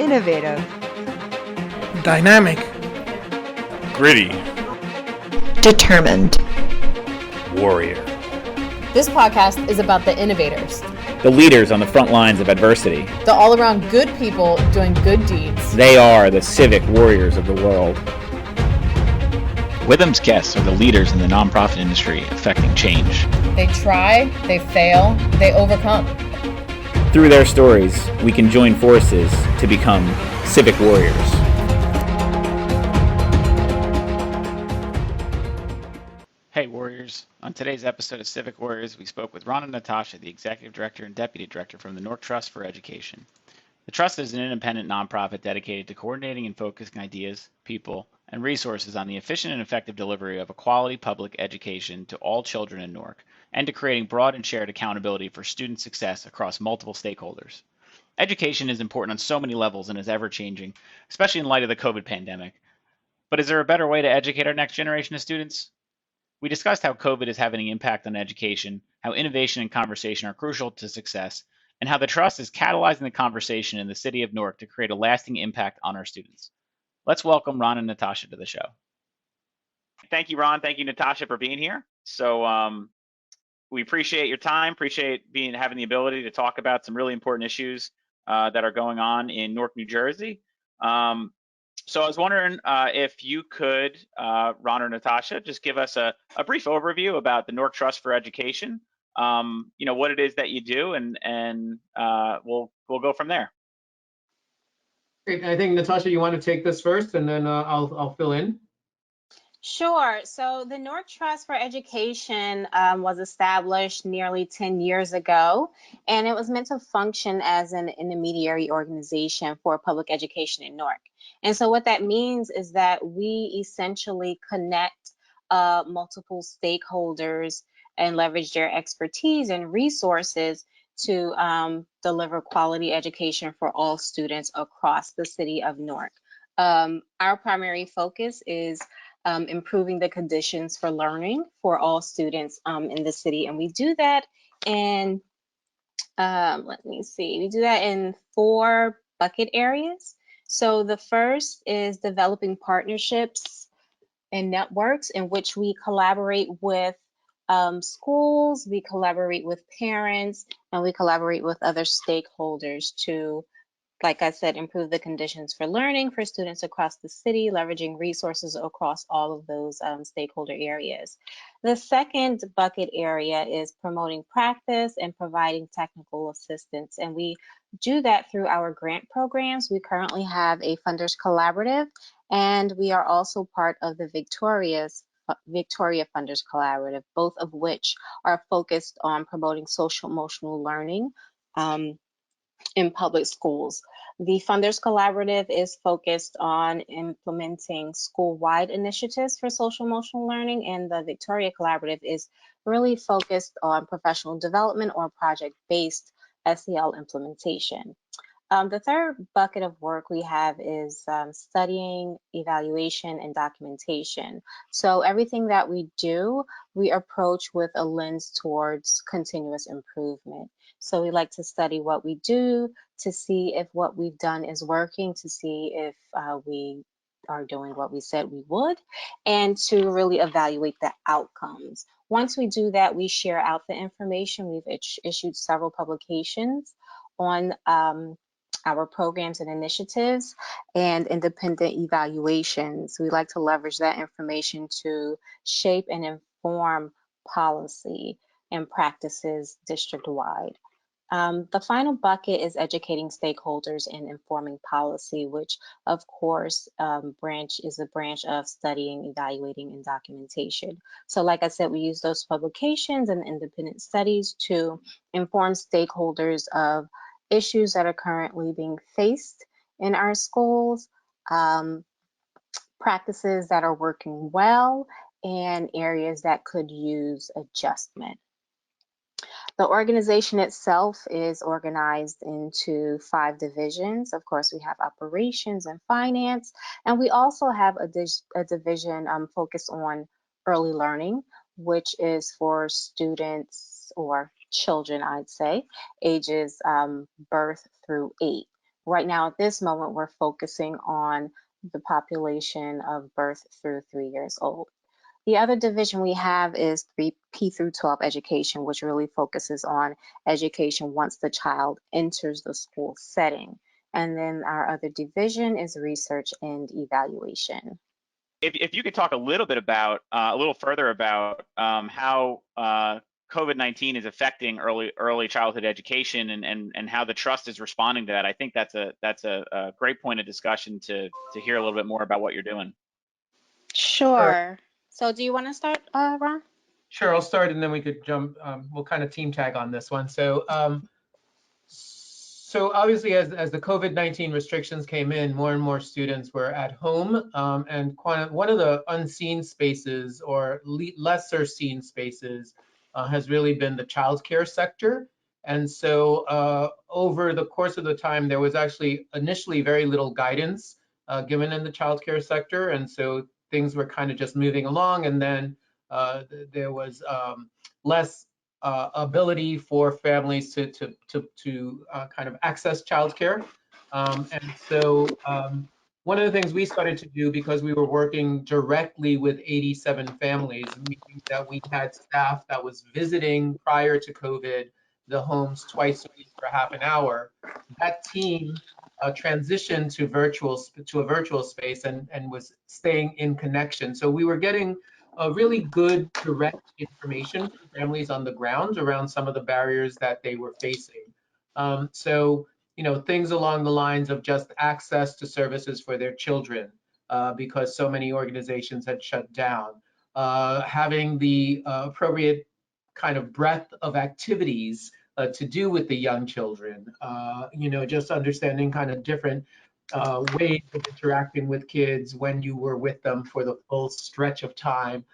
Innovative. Dynamic. Gritty. Determined. Warrior. This podcast is about the innovators, the leaders on the front lines of adversity, the all-around good people doing good deeds. They are the civic warriors of the world. Witham's guests are the leaders in the nonprofit industry affecting change. They try, they fail, they overcome. Through their stories, we can join forces to become civic warriors. Hey Warriors, on today's episode of Civic Warriors, we spoke with Ron and Natasha, the Executive Director and Deputy Director from the Newark Trust for Education. The Trust is an independent nonprofit dedicated to coordinating and focusing ideas, people, and resources on the efficient and effective delivery of a quality public education to all children in Newark, and to creating broad and shared accountability for student success across multiple stakeholders. Education is important on so many levels and is ever-changing, especially in light of the COVID pandemic. But is there a better way to educate our next generation of students? We discussed how COVID is having an impact on education, how innovation and conversation are crucial to success, and how the Trust is catalyzing the conversation in the city of Newark to create a lasting impact on our students. Let's welcome Ron and Natasha to the show. Thank you, Ron. Thank you, Natasha, for being here. So we appreciate your time, appreciate having the ability to talk about some really important issues that are going on in Newark, New Jersey. So I was wondering if you could, Ron or Natasha, just give us a brief overview about the Newark Trust for Education, what it is that you do, and we'll go from there. Great. I think, Natasha, you want to take this first, and then I'll fill in. Sure. So the Newark Trust for Education was established nearly 10 years ago, and it was meant to function as an intermediary organization for public education in Newark. And so what that means is that we essentially connect multiple stakeholders and leverage their expertise and resources to deliver quality education for all students across the city of Newark. Our primary focus is improving the conditions for learning for all students in the city. And we do that in, we do that in 4 bucket areas. So the first is developing partnerships and networks in which we collaborate with schools, we collaborate with parents, and we collaborate with other stakeholders to, like I said, improve the conditions for learning for students across the city, leveraging resources across all of those stakeholder areas. The second bucket area is promoting practice and providing technical assistance. And we do that through our grant programs. We currently have a funders collaborative, and we are also part of the Victoria Funders Collaborative, both of which are focused on promoting social emotional learning in public schools. The Funders Collaborative is focused on implementing school-wide initiatives for social emotional learning, and the Victoria Collaborative is really focused on professional development or project-based SEL implementation. The third bucket of work we have is studying, evaluation, and documentation. So everything that we do, we approach with a lens towards continuous improvement. So we like to study what we do to see if what we've done is working, to see if we are doing what we said we would, and to really evaluate the outcomes. Once we do that, we share out the information. We've issued several publications on our programs and initiatives and independent evaluations. We like to leverage that information to shape and inform policy and practices district-wide. The final bucket is educating stakeholders and informing policy, which of course is a branch of studying, evaluating, and documentation. So like I said, we use those publications and independent studies to inform stakeholders of issues that are currently being faced in our schools, practices that are working well, and areas that could use adjustment. The organization itself is organized into 5 divisions. Of course, we have operations and finance, and we also have a division focused on early learning, which is for students or children, I'd say, ages birth through 8. right now at this moment, we're focusing on the population of birth through 3 years old. The other division we have is P through 12 education, which really focuses on education once the child enters the school setting. And then our other division is research and evaluation. If you could talk a little bit about, a little further about how COVID-19 is affecting early childhood education and how the trust is responding to that, I think that's a great point of discussion to hear a little bit more about what you're doing. Sure. Sure. So do you want to start, Ron? Sure, I'll start and then we could jump, we'll kind of team tag on this one. So obviously as the COVID-19 restrictions came in, more and more students were at home, and one of the unseen spaces or lesser seen spaces has really been the childcare sector. And so over the course of the time, there was actually initially very little guidance given in the childcare sector. And so things were kind of just moving along, and then there was less ability for families to kind of access childcare. And so one of the things we started to do, because we were working directly with 87 families, meaning that we had staff that was visiting prior to COVID the homes twice a week for half an hour, that team transitioned to a virtual space and was staying in connection. So we were getting really good direct information from families on the ground around some of the barriers that they were facing. So, things along the lines of just access to services for their children, because so many organizations had shut down, having the appropriate kind of breadth of activities to do with the young children, just understanding kind of different ways of interacting with kids when you were with them for the full stretch of time,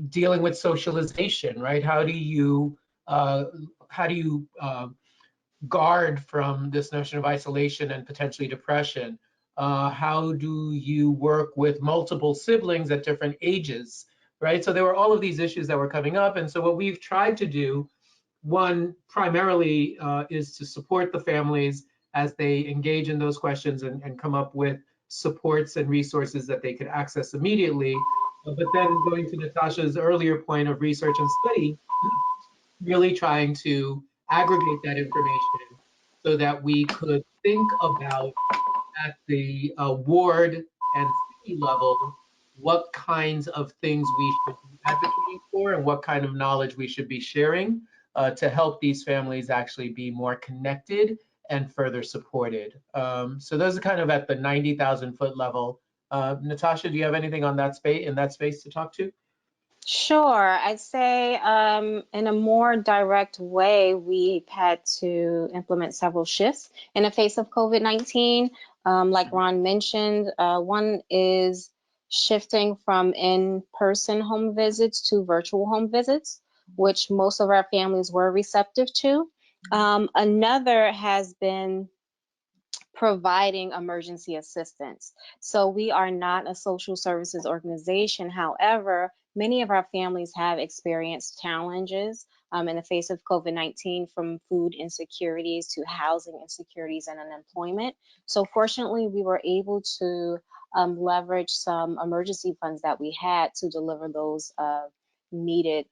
dealing with socialization, right? How do you guard from this notion of isolation and potentially depression? How do you work with multiple siblings at different ages, right? So there were all of these issues that were coming up. And so what we've tried to do, one, primarily is to support the families as they engage in those questions and come up with supports and resources that they could access immediately. But then going to Natasha's earlier point of research and study, really trying to aggregate that information so that we could think about at the ward and city level what kinds of things we should be advocating for and what kind of knowledge we should be sharing to help these families actually be more connected and further supported. So those are kind of at the 90,000 foot level. Natasha, do you have anything on that space to talk to? Sure. I'd say in a more direct way, we've had to implement several shifts in the face of COVID-19. Like Ron mentioned, one is shifting from in-person home visits to virtual home visits, which most of our families were receptive to. Another has been providing emergency assistance. So we are not a social services organization. However, many of our families have experienced challenges in the face of COVID-19, from food insecurities to housing insecurities and unemployment. So fortunately, we were able to leverage some emergency funds that we had to deliver those needed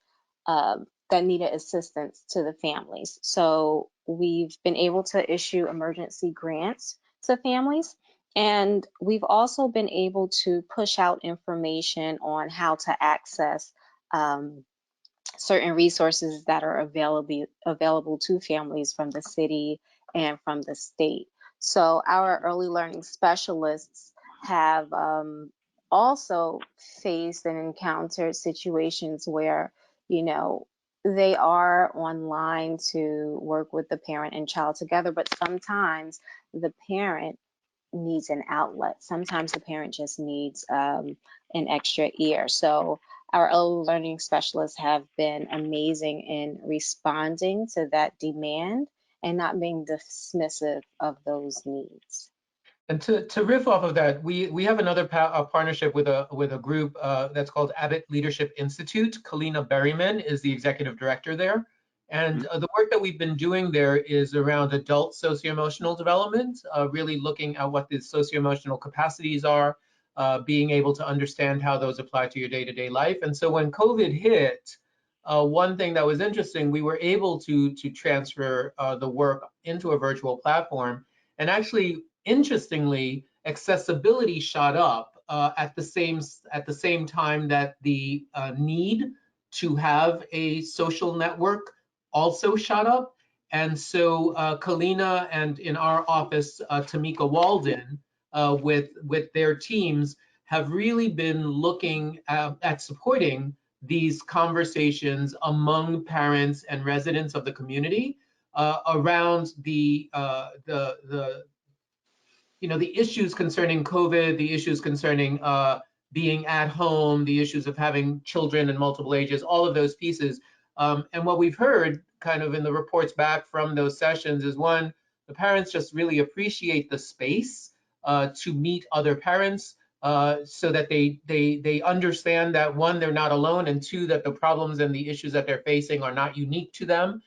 that needed assistance to the families. So we've been able to issue emergency grants to families. And we've also been able to push out information on how to access certain resources that are available to families from the city and from the state. So our early learning specialists have also faced and encountered situations where, they are online to work with the parent and child together, but sometimes the parent needs an outlet. Sometimes the parent just needs an extra ear. So our early learning specialists have been amazing in responding to that demand and not being dismissive of those needs. And to riff off of that, we have another partnership with a group that's called Abbott Leadership Institute. Kalina Berryman is the executive director there. And the work that we've been doing there is around adult socio-emotional development, really looking at what the socio-emotional capacities are, being able to understand how those apply to your day-to-day life. And so when COVID hit, one thing that was interesting, we were able to transfer the work into a virtual platform. And actually, interestingly, accessibility shot up at the same time that the need to have a social network also shot up. And so Kalina and in our office, Tamika Walden, with their teams, have really been looking at supporting these conversations among parents and residents of the community around the issues concerning COVID, the issues concerning being at home, the issues of having children in multiple ages, all of those pieces. And what we've heard kind of in the reports back from those sessions is, one, the parents just really appreciate the space to meet other parents so that they understand that, one, they're not alone, and two, that the problems and the issues that they're facing are not unique to them.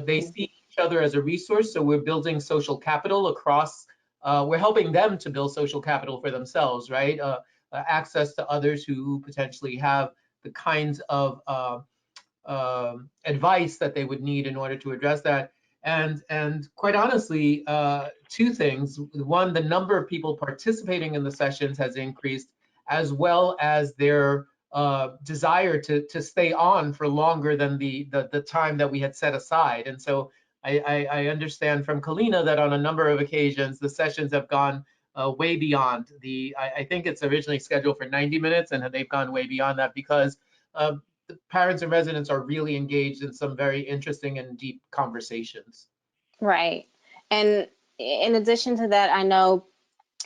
They see each other as a resource, so we're building social capital across, we're helping them to build social capital for themselves, right? Access to others who potentially have the kinds of advice that they would need in order to address that. And quite honestly, two things. One, the number of people participating in the sessions has increased, as well as their desire to stay on for longer than the time that we had set aside. And so I understand from Kalina that on a number of occasions, the sessions have gone way beyond I think it's originally scheduled for 90 minutes, and they've gone way beyond that because the parents and residents are really engaged in some very interesting and deep conversations. Right. And in addition to that, I know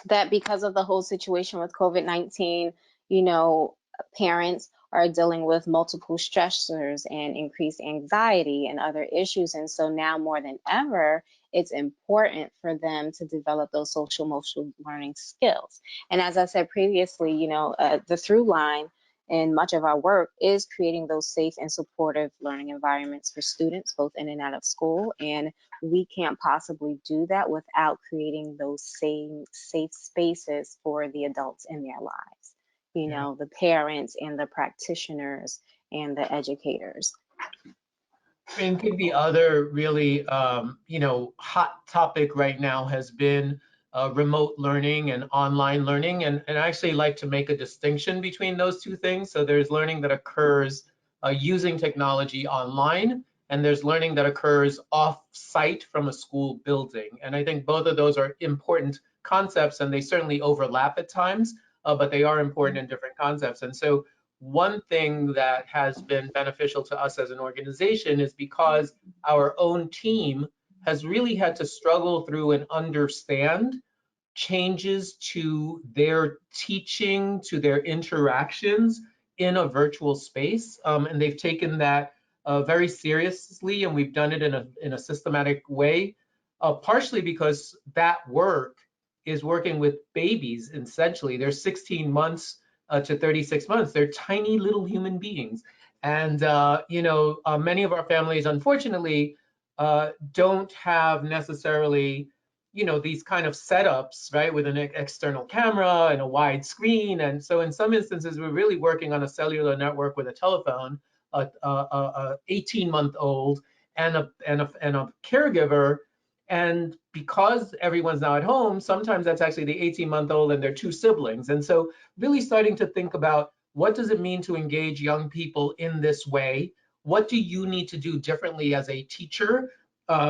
that because of the whole situation with COVID-19, you know, parents are dealing with multiple stressors and increased anxiety and other issues. And so now more than ever, it's important for them to develop those social emotional learning skills. And as I said previously, you know, the through line in much of our work is creating those safe and supportive learning environments for students, both in and out of school. And we can't possibly do that without creating those same safe spaces for the adults in their lives, you know, the parents and the practitioners and the educators. I think the other really, hot topic right now has been remote learning and online learning. And I actually like to make a distinction between those two things. So there's learning that occurs using technology online, and there's learning that occurs off-site from a school building. And I think both of those are important concepts, and they certainly overlap at times, but they are important in different concepts. And so one thing that has been beneficial to us as an organization is because our own team has really had to struggle through and understand changes to their teaching, to their interactions in a virtual space. And they've taken that very seriously, and we've done it in a systematic way, partially because that work is working with babies, essentially. They're 16 months to 36 months. They're tiny little human beings. And, many of our families, unfortunately, don't have necessarily, these kind of setups, right, with an external camera and a wide screen. And so in some instances, we're really working on a cellular network with a telephone, a 18-month-old and a caregiver. And because everyone's now at home, sometimes that's actually the 18-month-old and their two siblings. And so really starting to think about, what does it mean to engage young people in this way? What do you need to do differently as a teacher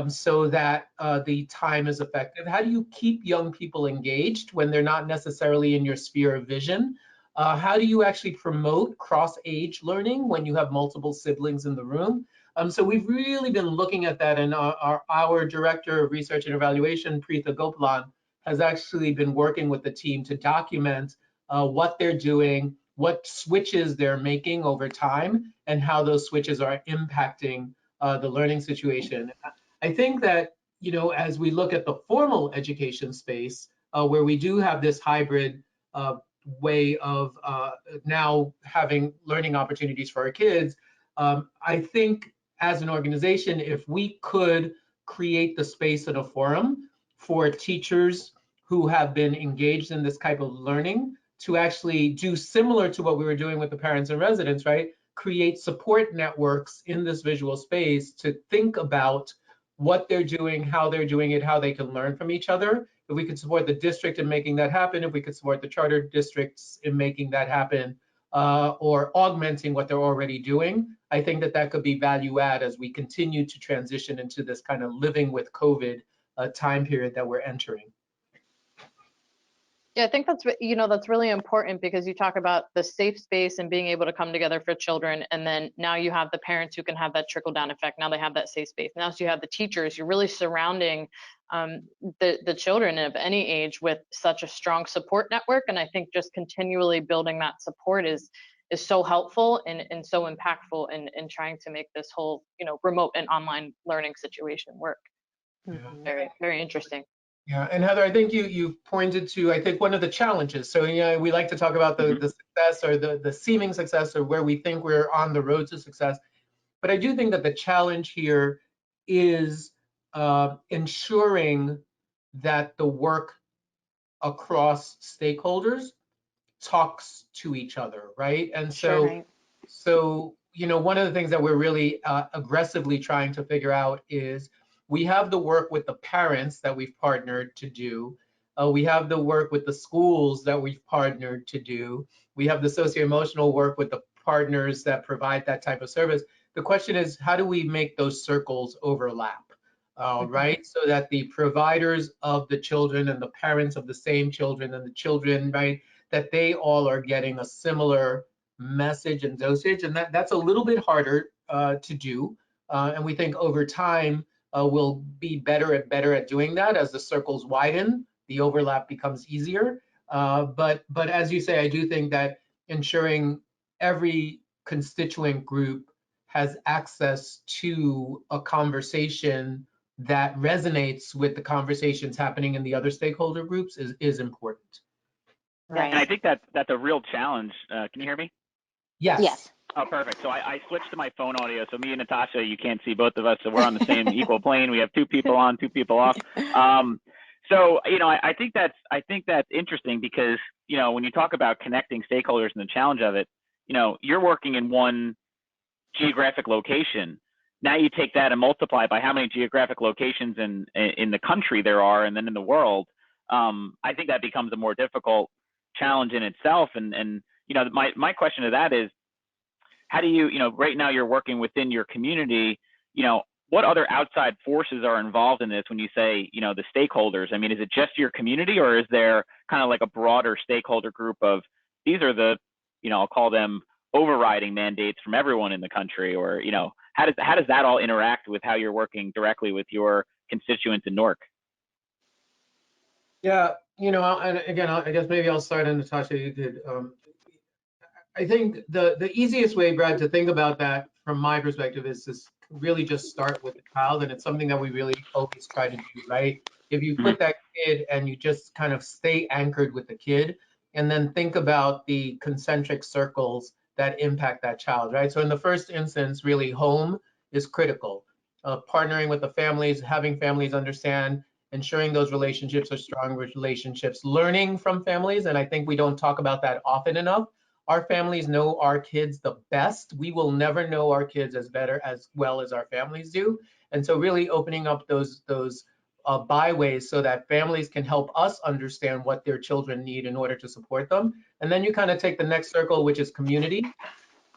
so that the time is effective? How do you keep young people engaged when they're not necessarily in your sphere of vision? How do you actually promote cross-age learning when you have multiple siblings in the room? So we've really been looking at that, and our Director of Research and Evaluation, Preetha Gopalan, has actually been working with the team to document what they're doing, what switches they're making over time, and how those switches are impacting the learning situation. I think that, as we look at the formal education space, where we do have this hybrid way of now having learning opportunities for our kids, I think as an organization, if we could create the space and a forum for teachers who have been engaged in this type of learning to actually do similar to what we were doing with the parents and residents, right? Create support networks in this visual space to think about what they're doing, how they're doing it, how they can learn from each other. If we could support the district in making that happen, if we could support the charter districts in making that happen, or augmenting what they're already doing, I think that that could be value add as we continue to transition into this kind of living with COVID time period that we're entering. Yeah, I think that's, that's really important because you talk about the safe space and being able to come together for children. And then now you have the parents who can have that trickle down effect. Now they have that safe space. Now you have the teachers. You're really surrounding the children of any age with such a strong support network. And I think just continually building that support is so helpful and so impactful in trying to make this whole, remote and online learning situation work. Yeah. Very, very interesting. Yeah, and Heather, I think you pointed to, I think, one of the challenges. So, we like to talk about the success or the seeming success or where we think we're on the road to success. But I do think that the challenge here is ensuring that the work across stakeholders talks to each other, right? And so, Sure. so one of the things that we're really aggressively trying to figure out is we have the work with the parents that we've partnered to do. We have the work with the schools that we've partnered to do. We have the socio-emotional work with the partners that provide that type of service. The question is, how do we make those circles overlap, right? So that the providers of the children and the parents of the same children and the children, right, that they all are getting a similar message and dosage. And that's a little bit harder to do. And we think over time, we'll be better at doing that. As the circles widen, the overlap becomes easier. But as you say, I do think that ensuring every constituent group has access to a conversation that resonates with the conversations happening in the other stakeholder groups is important. Right. And I think that's a real challenge. Can you hear me? Yes. Yes. Oh, perfect. So I switched to my phone audio. So me and Natasha, you can't see both of us. So we're on the same equal plane. We have two people on, two people off. So, I think that's interesting because, when you talk about connecting stakeholders and the challenge of it, you're working in one geographic location. Now you take that and multiply by how many geographic locations in the country there are and then in the world. I think that becomes a more difficult challenge in itself. And my question to that is, how do you, right now you're working within your community, what other outside forces are involved in this when you say, the stakeholders? I mean, is it just your community or is there kind of like a broader stakeholder group of these are the, I'll call them overriding mandates from everyone in the country, or, how does that all interact with how you're working directly with your constituents in Newark? Yeah, and again, I guess maybe I'll start, and Natasha, you did. I think the easiest way, Brad, to think about that from my perspective is to really just start with the child, and it's something that we really always try to do, right? If you put that kid and you just kind of stay anchored with the kid, and then think about the concentric circles that impact that child, right? So in the first instance, really home is critical. Partnering with the families, having families understand, ensuring those relationships are strong relationships, learning from families, and I think we don't talk about that often enough. Our families know our kids the best. We will never know our kids as well as our families do. And so really opening up those byways so that families can help us understand what their children need in order to support them. And then you kind of take the next circle, which is community,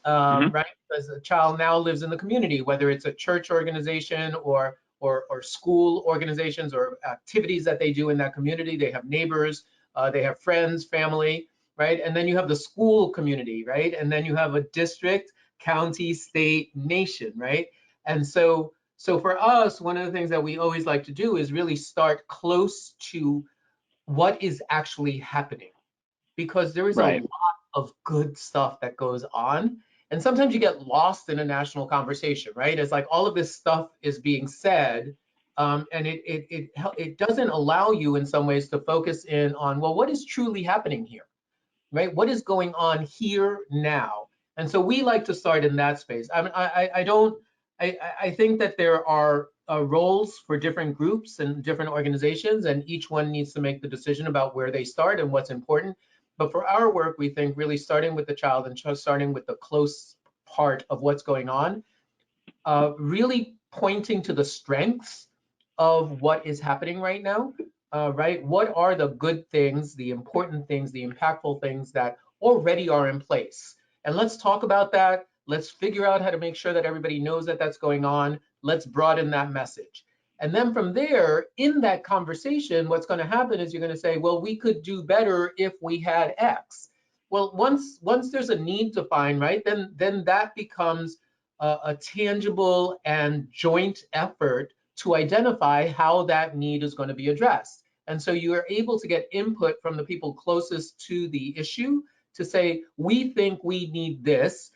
right? Because a child now lives in the community, whether it's a church organization or school organizations or activities that they do in that community. They have neighbors, they have friends, family, right? And then you have the school community, right? And then you have a district, county, state, nation, right? And so for us, one of the things that we always like to do is really start close to what is actually happening, because there is a lot of good stuff that goes on. And sometimes you get lost in a national conversation, right? It's like all of this stuff is being said, and it doesn't allow you in some ways to focus in on, well, what is truly happening here? Right? What is going on here now? And so we like to start in that space. I I think that there are roles for different groups and different organizations, and each one needs to make the decision about where they start and what's important. But for our work, we think really starting with the child and starting with the close part of what's going on, really pointing to the strengths of what is happening right now, right? What are the good things, the important things, the impactful things that already are in place? And let's talk about that. Let's figure out how to make sure that everybody knows that that's going on. Let's broaden that message. And then from there, in that conversation, what's going to happen is you're going to say, well, we could do better if we had X. Well, once there's a need defined, right, then that becomes a tangible and joint effort to identify how that need is going to be addressed. And so you are able to get input from the people closest to the issue to say, we think we need this.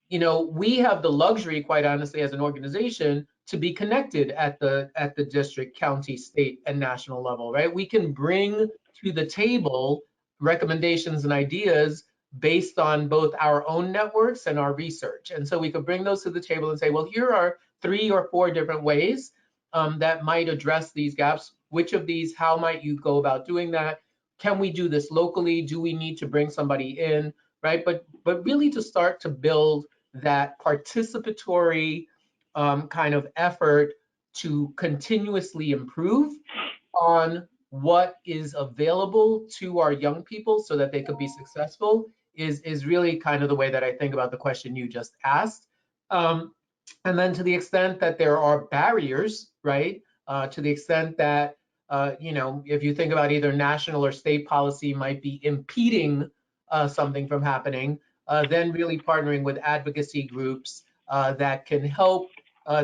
You know, we have the luxury, quite honestly, as an organization, to be connected at the district, county, state, and national level, right? We can bring to the table recommendations and ideas based on both our own networks and our research. And so we could bring those to the table and say, well, here are 3 or 4 different ways that might address these gaps. Which of these, how might you go about doing that? Can we do this locally? Do we need to bring somebody in, right? But really to start to build that participatory kind of effort to continuously improve on what is available to our young people so that they could be successful is really kind of the way that I think about the question you just asked. And then to the extent that there are barriers, right? To the extent that, you know, if you think about either national or state policy might be impeding something from happening, then really partnering with advocacy groups that can help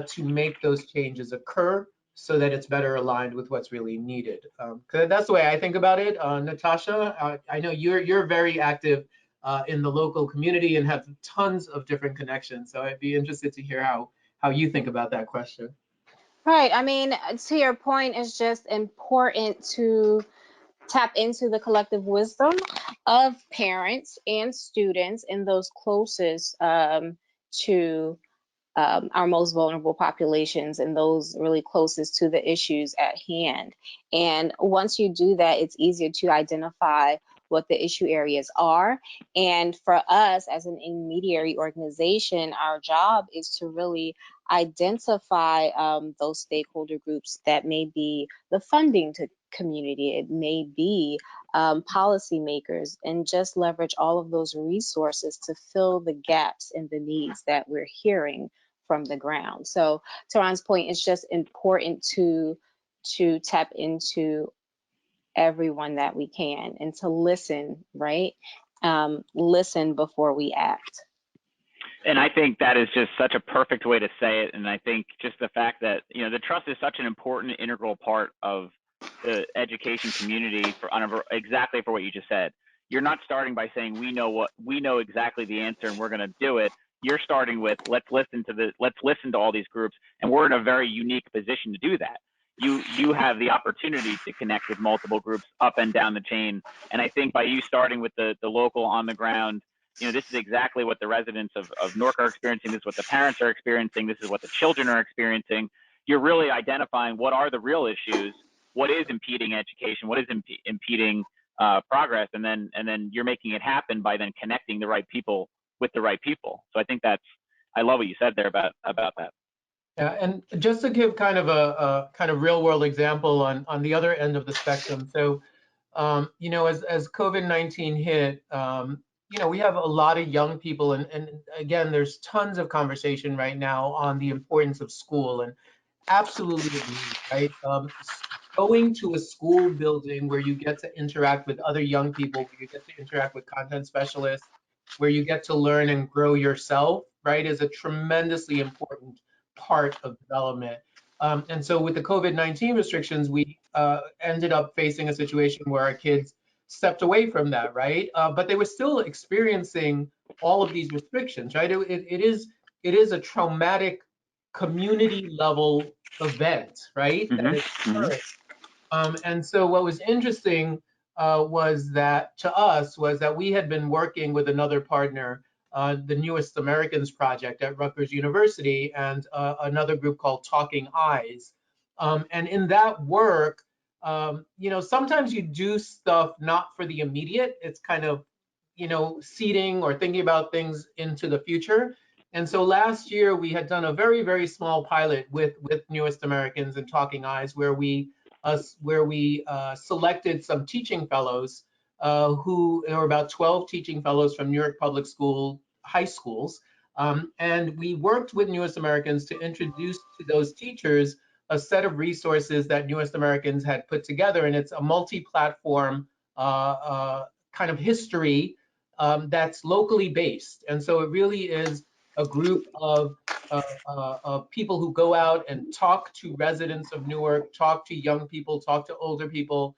to make those changes occur so that it's better aligned with what's really needed. That's the way I think about it. Natasha, I know you're very active in the local community and have tons of different connections. So I'd be interested to hear how you think about that question. Right. I mean, to your point, it's just important to tap into the collective wisdom of parents and students and those closest to our most vulnerable populations and those really closest to the issues at hand. And once you do that, it's easier to identify what the issue areas are. And for us as an intermediary organization, our job is to really identify those stakeholder groups that may be the funding to community, it may be policymakers, and just leverage all of those resources to fill the gaps and the needs that we're hearing from the ground. So to Ron's point, it's just important to tap into everyone that we can and to listen, right? Listen before we act. And I think that is just such a perfect way to say it. And I think just the fact that, you know, the trust is such an important integral part of the education community exactly for what you just said. You're not starting by saying we know exactly the answer and we're going to do it. You're starting with let's listen to all these groups, and we're in a very unique position to do that. You have the opportunity to connect with multiple groups up and down the chain. And I think by you starting with the local on the ground, you know, this is exactly what the residents of Newark are experiencing. This is what the parents are experiencing. This is what the children are experiencing. You're really identifying what are the real issues, what is impeding education, what is impeding progress, and then you're making it happen by then connecting the right people with the right people. So I think I love what you said there about that. Yeah, and just to give kind of a kind of real world example on the other end of the spectrum. So, you know, as COVID-19 hit, you know, we have a lot of young people, and again, there's tons of conversation right now on the importance of school, and absolutely agree, right? Going to a school building where you get to interact with other young people, where you get to interact with content specialists, where you get to learn and grow yourself, right, is a tremendously important part of development. And so with the COVID-19 restrictions, we ended up facing a situation where our kids stepped away from that, right? But they were still experiencing all of these restrictions, right? It is a traumatic community level event, right? That is occurring. And so what was interesting was that to us was that we had been working with another partner the Newest Americans Project at Rutgers University, and another group called Talking Eyes. And in that work, sometimes you do stuff not for the immediate. It's kind of, seeding or thinking about things into the future. And so last year we had done a very, very small pilot with Newest Americans and Talking Eyes, where we selected some teaching fellows who there were about 12 teaching fellows from Newark Public School high schools. And we worked with Newest Americans to introduce to those teachers a set of resources that Newest Americans had put together. And it's a multi-platform kind of history that's locally based. And so it really is a group of people who go out and talk to residents of Newark, talk to young people, talk to older people,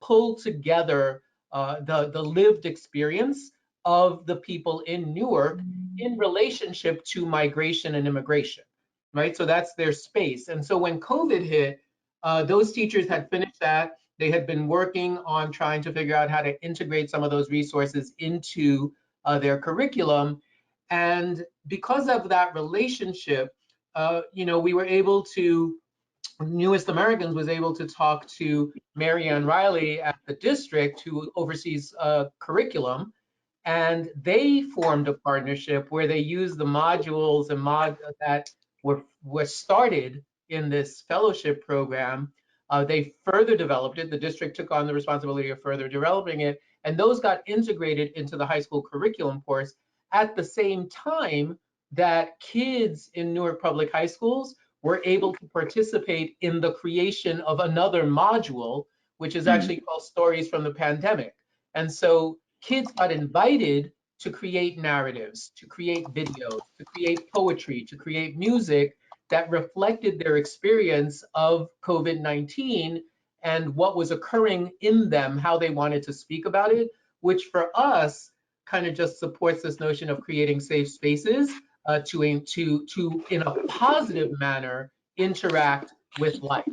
pull together the lived experience of the people in Newark in relationship to migration and immigration, right? So that's their space. And so when COVID hit, those teachers had finished that. They had been working on trying to figure out how to integrate some of those resources into their curriculum. And because of that relationship, we were able to, Newest Americans was able to talk to Marianne Riley at the district who oversees curriculum, and they formed a partnership where they used the modules and that were started in this fellowship program. They further developed it. The district took on the responsibility of further developing it, and those got integrated into the high school curriculum course at the same time that kids in Newark Public High Schools were able to participate in the creation of another module, which is actually called Stories from the Pandemic. And so kids got invited to create narratives, to create videos, to create poetry, to create music that reflected their experience of COVID-19 and what was occurring in them, how they wanted to speak about it, which for us kind of just supports this notion of creating safe spaces to in a positive manner interact with life.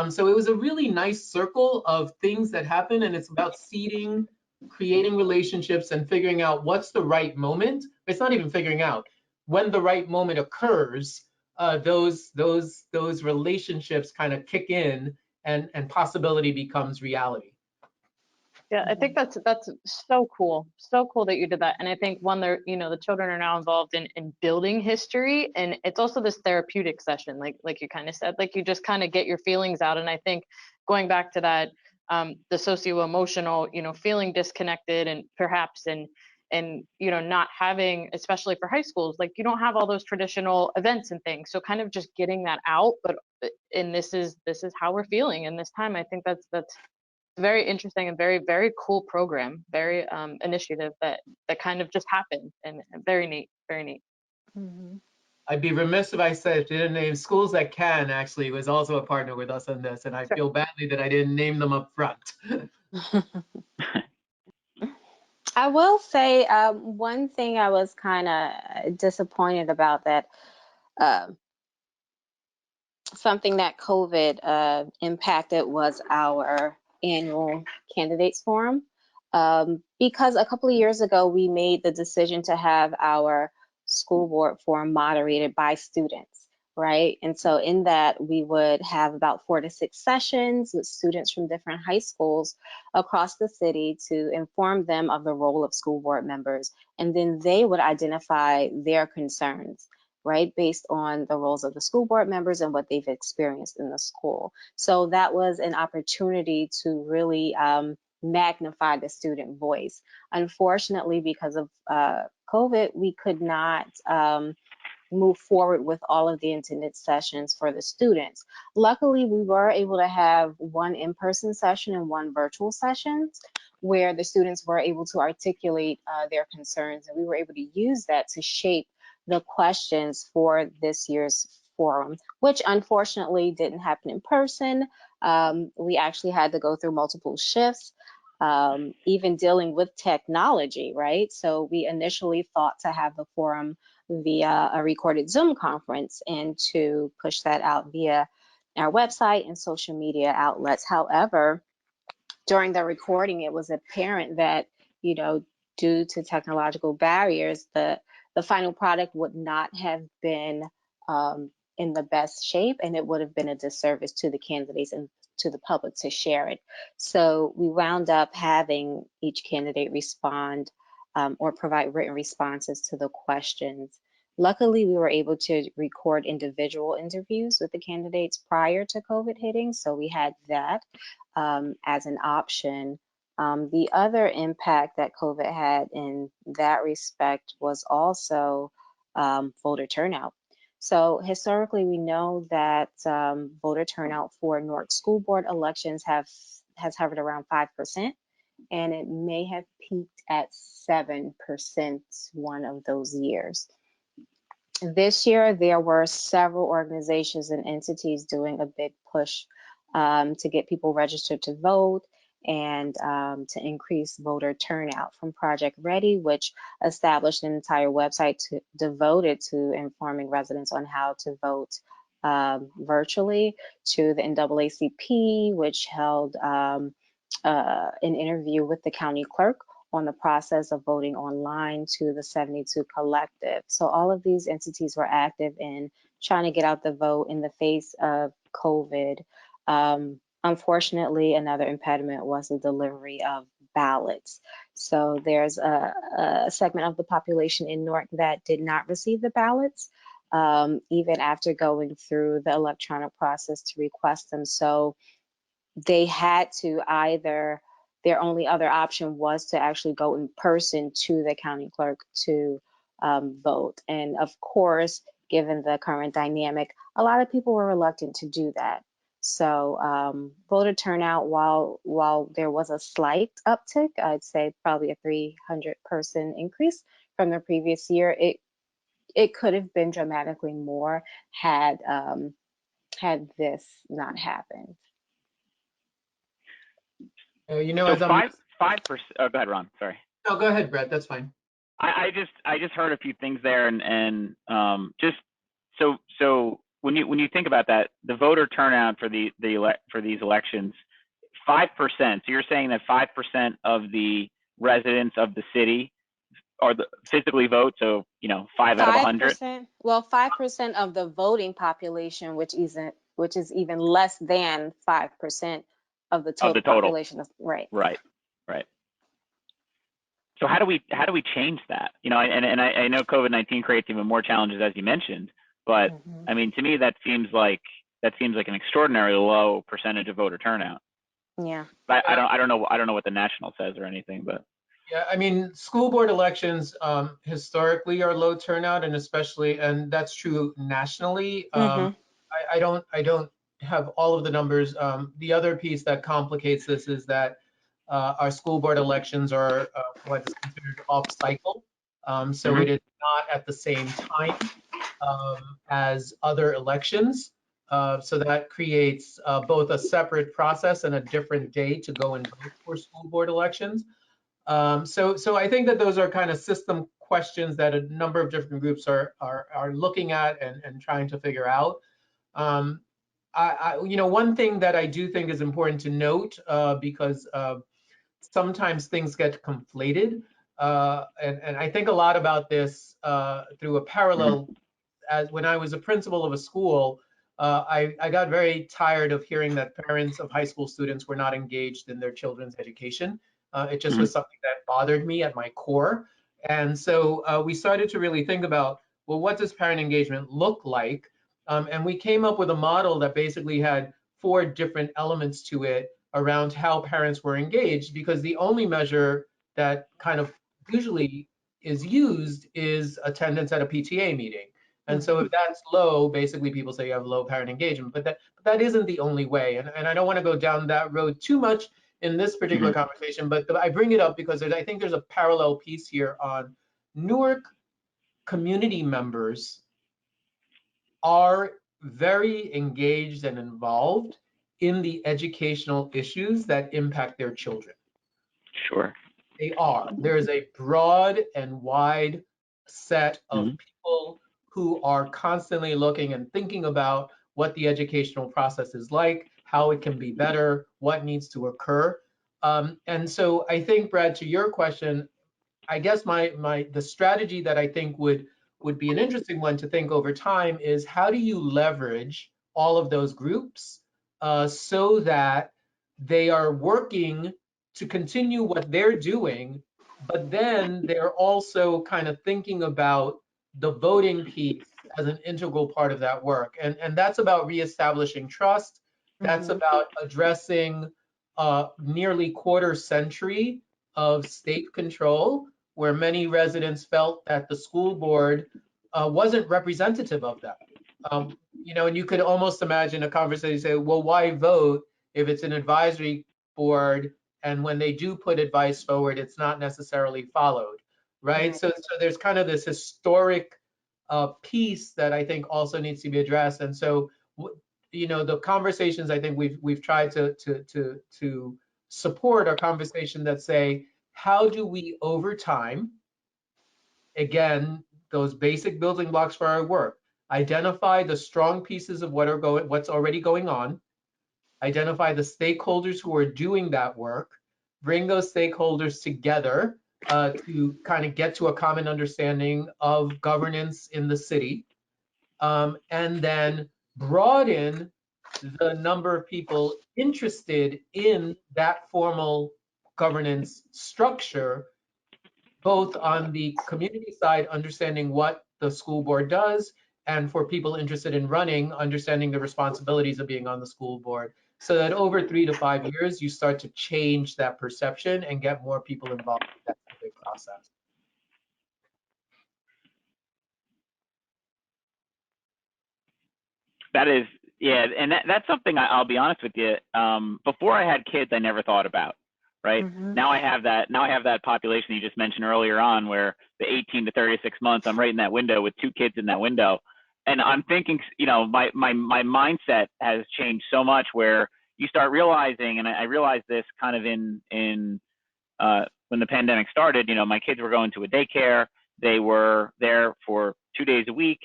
So it was a really nice circle of things that happen, and it's about seeding, creating relationships, and figuring out what's the right moment. It's not even figuring out when the right moment occurs. Those relationships kind of kick in, and possibility becomes reality. Yeah, I think that's so cool. So cool that you did that. And I think one, the children are now involved in building history, and it's also this therapeutic session, like you kind of said, like you just kind of get your feelings out. And I think going back to that, the socio-emotional, feeling disconnected and perhaps and not having, especially for high schools, like you don't have all those traditional events and things. So kind of just getting that out, and this is how we're feeling in this time. I think that's very interesting and very, very cool program, very initiative that kind of just happened, and very neat, very neat. Mm-hmm. I'd be remiss if I said didn't name Schools That Can actually was also a partner with us on this, and I feel badly that I didn't name them up front. I will say one thing I was kind of disappointed about that something that COVID impacted was our annual candidates forum. Because a couple of years ago, we made the decision to have our school board forum moderated by students, right? And so in that, we would have about 4 to 6 sessions with students from different high schools across the city to inform them of the role of school board members. And then they would identify their concerns, right, based on the roles of the school board members and what they've experienced in the school. So that was an opportunity to really magnify the student voice. Unfortunately, because of COVID, we could not move forward with all of the intended sessions for the students. Luckily, we were able to have 1 in-person session and 1 virtual session where the students were able to articulate their concerns, and we were able to use that to shape the questions for this year's forum, which unfortunately didn't happen in person. We actually had to go through multiple shifts, even dealing with technology, right? So we initially thought to have the forum via a recorded Zoom conference and to push that out via our website and social media outlets. However, during the recording, it was apparent that, due to technological barriers, the final product would not have been in the best shape, and it would have been a disservice to the candidates and to the public to share it. So we wound up having each candidate respond or provide written responses to the questions. Luckily, we were able to record individual interviews with the candidates prior to COVID hitting, so we had that as an option. The other impact that COVID had in that respect was also voter turnout. So historically, we know that voter turnout for Newark school board elections has hovered around 5%, and it may have peaked at 7% one of those years. This year, there were several organizations and entities doing a big push to get people registered to vote and to increase voter turnout, from Project Ready, which established an entire website devoted to informing residents on how to vote virtually, to the NAACP, which held an interview with the county clerk on the process of voting online, to the 72 Collective. So all of these entities were active in trying to get out the vote in the face of COVID. Unfortunately, another impediment was the delivery of ballots. So there's a segment of the population in Newark that did not receive the ballots, even after going through the electronic process to request them. So they had to either, their only other option was to actually go in person to the county clerk to vote. And of course, given the current dynamic, a lot of people were reluctant to do that. So voter turnout, while there was a slight uptick, I'd say probably a 300-person increase from the previous year, it could have been dramatically more had this not happened. You know, So as I'm 5%. Oh, go ahead, Ron. Sorry. no, go ahead, Brett. That's fine. I just heard a few things there, and just so when you think about that, the voter turnout for these elections, 5%. So you're saying that 5% of the residents of the city are physically vote. So 5 out of 100. 5%. Well, 5% of the voting population, which is even less than 5% of the total population. Right. Right. So how do we change that? And I know COVID-19 creates even more challenges, as you mentioned, but I mean, to me, that seems like an extraordinarily low percentage of voter turnout. Yeah. I don't know what the national says or anything, but Yeah, I mean, school board elections historically are low turnout, and that's true nationally. I don't have all of the numbers. The other piece that complicates this is that our school board elections are what is considered off cycle. So it is not at the same time as other elections. So that creates both a separate process and a different day to go and vote for school board elections. So I think that those are kind of system questions that a number of different groups are looking at and trying to figure out. One thing that I do think is important to note, because sometimes things get conflated, and I think a lot about this through a parallel. As when I was a principal of a school, I got very tired of hearing that parents of high school students were not engaged in their children's education. It just was something that bothered me at my core. And so we started to really think about, well, what does parent engagement look like? And we came up with a model that basically had 4 different elements to it around how parents were engaged, because the only measure that kind of usually is used is attendance at a PTA meeting. And so if that's low, basically people say you have low parent engagement, but that isn't the only way. And I don't want to go down that road too much in this particular conversation, but I bring it up because I think there's a parallel piece here on Newark community members are very engaged and involved in the educational issues that impact their children. Sure. They are. There is a broad and wide set of people who are constantly looking and thinking about what the educational process is like, how it can be better, what needs to occur. And so I think, Brad, to your question, I guess the strategy that I think would be an interesting one to think over time is how do you leverage all of those groups so that they are working to continue what they're doing, but then they're also kind of thinking about the voting piece as an integral part of that work. And that's about reestablishing trust. That's about addressing nearly quarter century of state control, where many residents felt that the school board wasn't representative of them. And you could almost imagine a conversation say, well, why vote if it's an advisory board and when they do put advice forward, it's not necessarily followed, right? So there's kind of this historic piece that I think also needs to be addressed. And so, the conversations I think we've tried to support are conversations that say, how do we over time, again, those basic building blocks for our work, identify the strong pieces of what's already going on, identify the stakeholders who are doing that work, bring those stakeholders together to kind of get to a common understanding of governance in the city, and then broaden the number of people interested in that formal governance structure, both on the community side, understanding what the school board does, and for people interested in running, understanding the responsibilities of being on the school board, so that over 3 to 5 years, you start to change that perception and get more people involved in that civic process. That is, yeah, and that's something I'll be honest with you. Before I had kids, I never thought about, right? Now I have that. Now I have that population you just mentioned earlier on, where the 18 to 36 months, I'm right in that window with 2 kids in that window, and I'm thinking, my mindset has changed so much. Where you start realizing, and I realized this kind of in when the pandemic started. My kids were going to a daycare. They were there for 2 days a week.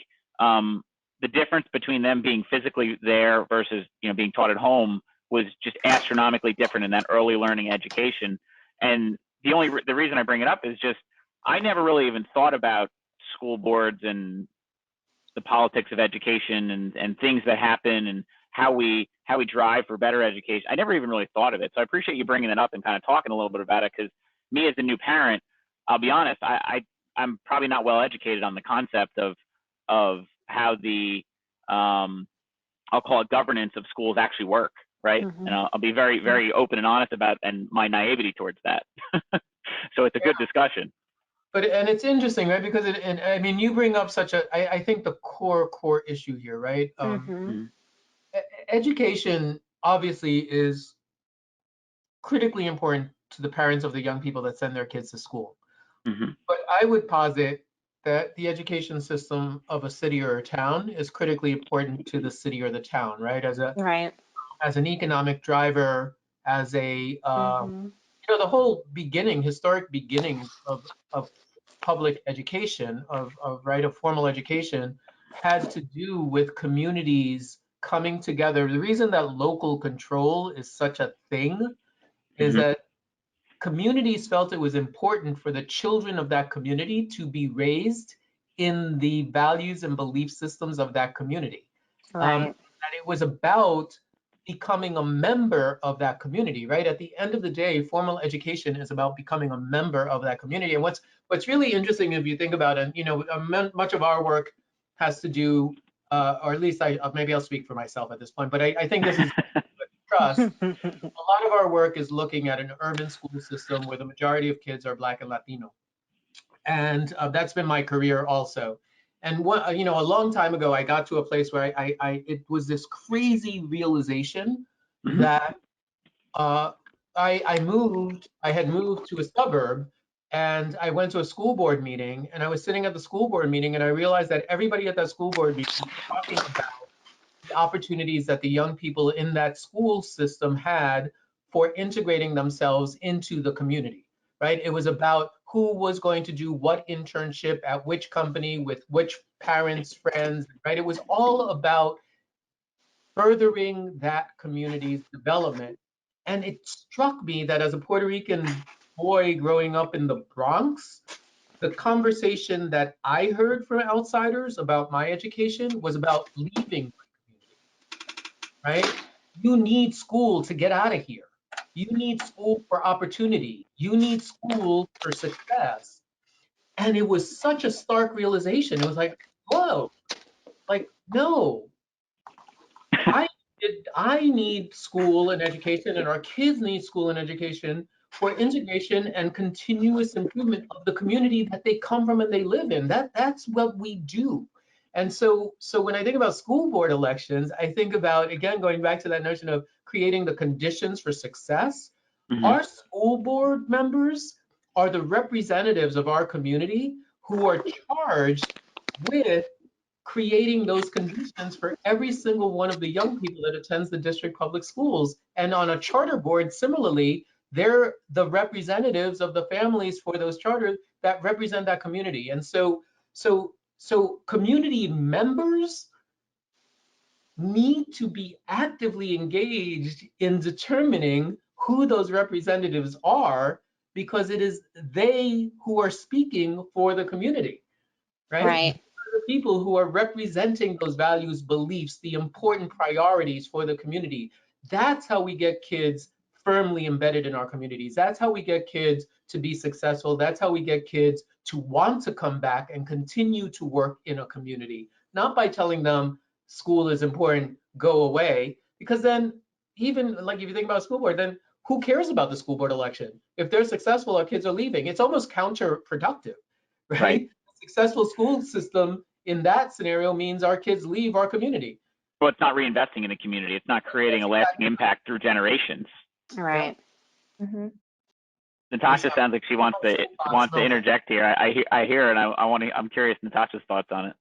The difference between them being physically there versus being taught at home was just astronomically different in that early learning education. And the reason I bring it up is just I never really even thought about school boards and the politics of education and things that happen and how we drive for better education. I never even really thought of it. So I appreciate you bringing it up and kind of talking a little bit about it, because me as a new parent, I'll be honest, I'm probably not well educated on the concept of how the I'll call it governance of schools actually work, right? And I'll be very, very open and honest about and my naivety towards that. So it's a good discussion. And it's interesting, right? Because I mean, you bring up I think the core issue here, right? Education obviously is critically important to the parents of the young people that send their kids to school. But I would posit that the education system of a city or a town is critically important to the city or the town, right? As an economic driver, as a the whole historic beginnings of public education, of formal education, had to do with communities coming together. The reason that local control is such a thing is that communities felt it was important for the children of that community to be raised in the values and belief systems of that community. And it was about becoming a member of that community, right? At the end of the day, formal education is about becoming a member of that community. And what's really interesting, if you think about it, much of our work has to do, or at least maybe I'll speak for myself at this point, but I think this is trust. A lot of our work is looking at an urban school system where the majority of kids are Black and Latino. And that's been my career also. And a long time ago, I got to a place where it was this crazy realization that I had moved to a suburb, and I went to a school board meeting, and I was sitting at the school board meeting, and I realized that everybody at that school board meeting was talking about the opportunities that the young people in that school system had for integrating themselves into the community, right? It was about who was going to do what internship at which company with which parents, friends, right? It was all about furthering that community's development. And it struck me that as a Puerto Rican boy growing up in the Bronx, the conversation that I heard from outsiders about my education was about leaving my community, right? You need school to get out of here. You need school for opportunity. You need school for success. And it was such a stark realization. It was like, whoa, like, no, I need school and education, and our kids need school and education for integration and continuous improvement of the community that they come from and they live in. That's what we do. And so when I think about school board elections, I think about, again, going back to that notion of creating the conditions for success. Mhm. Our school board members are the representatives of our community who are charged with creating those conditions for every single one of the young people that attends the district public schools. And on a charter board, similarly, they're the representatives of the families for those charters that represent that community. And so community members need to be actively engaged in determining who those representatives are, because it is they who are speaking for the community, right? Right. The people who are representing those values, beliefs, the important priorities for the community. That's how we get kids firmly embedded in our communities. That's how we get kids to be successful. That's how we get kids to want to come back and continue to work in a community, not by telling them school is important, go away, because then, even like if you think about school board, then who cares about the school board election? If they're successful, our kids are leaving. It's almost counterproductive, right? Right. Successful school system in that scenario means our kids leave our community. Well, it's not reinvesting in the community. It's not creating a lasting impact through generations. Right. Natasha sounds like she wants to interject here. I hear, and I'm curious Natasha's thoughts on it.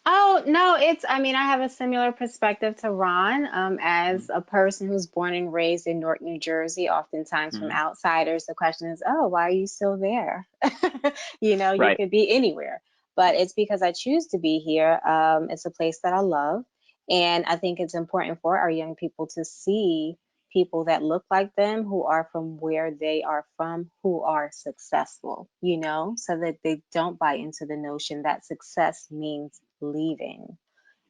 Oh, no, I mean, I have a similar perspective to Ron. As a person who's born and raised in Newark, New Jersey, oftentimes from outsiders, the question is, oh, why are you still there? You know, you Right. could be anywhere, but it's because I choose to be here. It's a place that I love. And I think it's important for our young people to see people that look like them, who are from where they are from, who are successful, you know, so that they don't buy into the notion that success means leaving.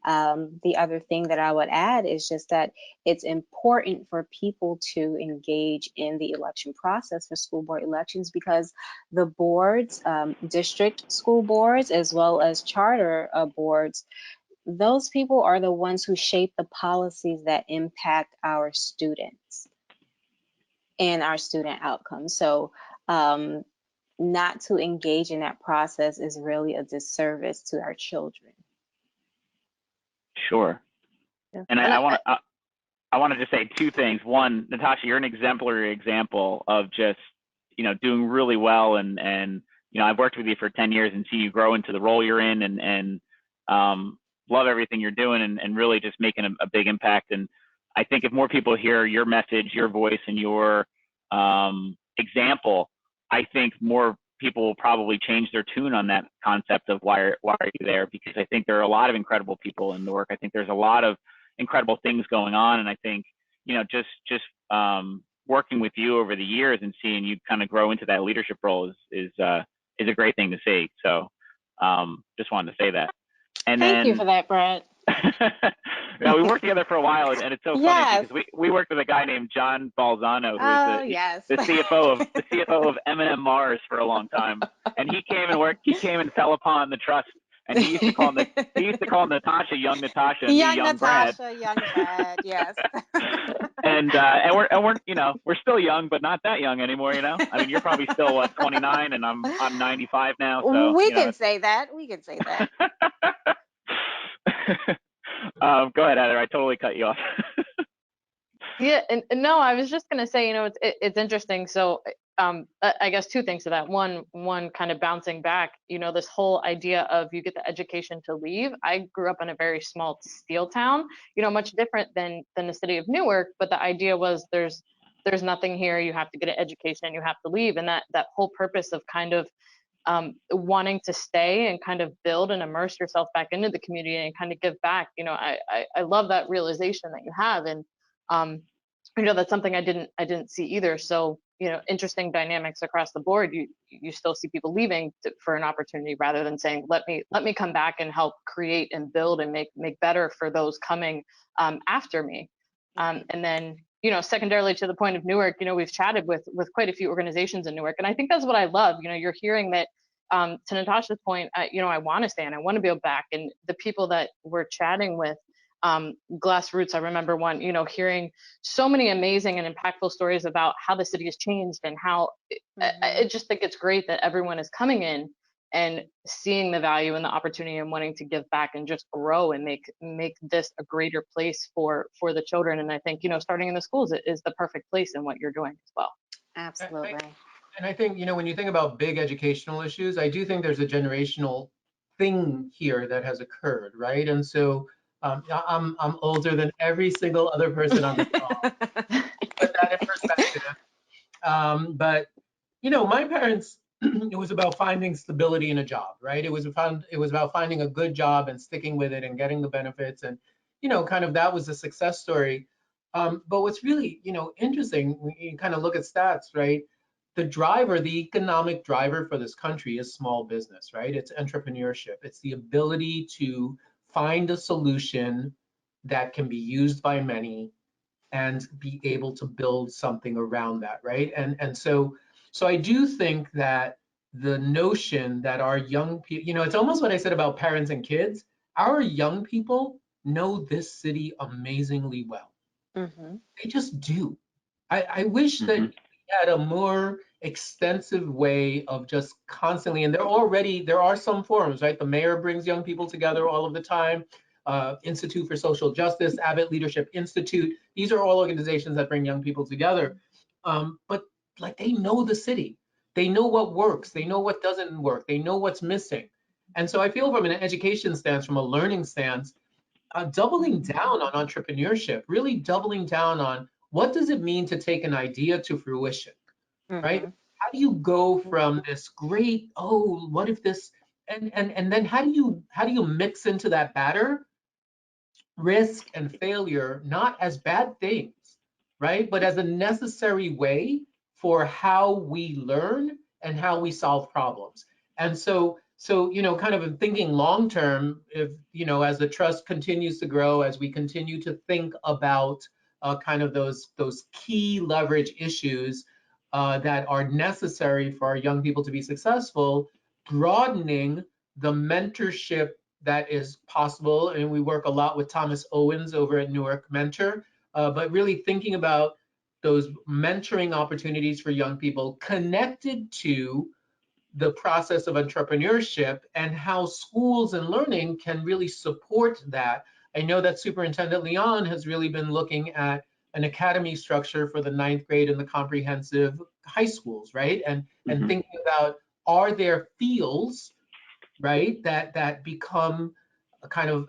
The other thing that I would add is just that it's important for people to engage in the election process for school board elections, because the boards, district school boards, as well as charter boards, those people are the ones who shape the policies that impact our students and our student outcomes. So not to engage in that process is really a disservice to our children. Sure. Yeah. And I want to just say two things. One, Natasha, you're an exemplary example of just, doing really well. And I've worked with you for 10 years and see you grow into the role you're in, and love everything you're doing, and really just making a big impact. And I think if more people hear your message, your voice, and your example, I think more people will probably change their tune on that concept of why are you there? Because I think there are a lot of incredible people in Newark. I think there's a lot of incredible things going on, and I think just working with you over the years and seeing you kind of grow into that leadership role is a great thing to see. So just wanted to say that. And Thank you then, for that, Brett. we worked together for a while, and it's so funny because we worked with a guy named John Balzano, who is the CFO of M&M Mars for a long time, and he came and fell upon the trust, and he used to call Natasha young Natasha and young me young Natasha, Brad. young Brad, yes. And we're still young, but not that young anymore. I mean, you're probably still 29, and I'm 95 now. So we can say that. Go ahead, Heather. I totally cut you off. Yeah, and no, I was just gonna say, it's interesting. So I guess two things to that. One kind of bouncing back, this whole idea of you get the education to leave. I grew up in a very small steel town, much different than the city of Newark, but the idea was there's nothing here, you have to get an education, you have to leave. And that whole purpose of kind of wanting to stay and kind of build and immerse yourself back into the community and kind of give back. I love that realization that you have. And that's something I didn't see either. So, interesting dynamics across the board. You still see people leaving for an opportunity rather than saying, let me come back and help create and build and make better for those coming after me. And then, secondarily to the point of Newark, we've chatted with quite a few organizations in Newark, and I think that's what I love. You're hearing that, to Natasha's point, I want to stay and I want to go back. And the people that we're chatting with, Glassroots, I remember one, hearing so many amazing and impactful stories about how the city has changed and how I just think it's great that everyone is coming in and seeing the value and the opportunity and wanting to give back and just grow and make this a greater place for the children. And I think, starting in the schools is the perfect place in what you're doing as well. Absolutely. And I think, when you think about big educational issues, I do think there's a generational thing here that has occurred, right? And so I'm older than every single other person on the call. Put that in perspective. But my parents, it was about finding stability in a job, right? It was about finding a good job and sticking with it and getting the benefits, and kind of that was a success story. But what's really interesting, when you kind of look at stats, right? The economic driver for this country is small business, right? It's entrepreneurship. It's the ability to find a solution that can be used by many and be able to build something around that, right? And so I do think that the notion that our young people, it's almost what I said about parents and kids. Our young people know this city amazingly well. They just do. I wish that we had a more extensive way of just constantly, and there are some forums, right? The mayor brings young people together all of the time. Institute for Social Justice, Abbott Leadership Institute. These are all organizations that bring young people together. But like, they know the city. They know what works. They know what doesn't work. They know what's missing. And so I feel, from an education stance, from a learning stance, doubling down on entrepreneurship, really doubling down on what does it mean to take an idea to fruition, right? How do you go from this great, what if this, and then how do you mix into that batter risk and failure, not as bad things, right? But as a necessary way for how we learn and how we solve problems. And so kind of in thinking long term, if as the trust continues to grow, as we continue to think about kind of those key leverage issues that are necessary for our young people to be successful, broadening the mentorship that is possible. And we work a lot with Thomas Owens over at Newark Mentor, but really thinking about those mentoring opportunities for young people connected to the process of entrepreneurship and how schools and learning can really support that. I know that Superintendent Leon has really been looking at an academy structure for the 9th grade and the comprehensive high schools, right? And thinking about, are there fields, right, that become kind of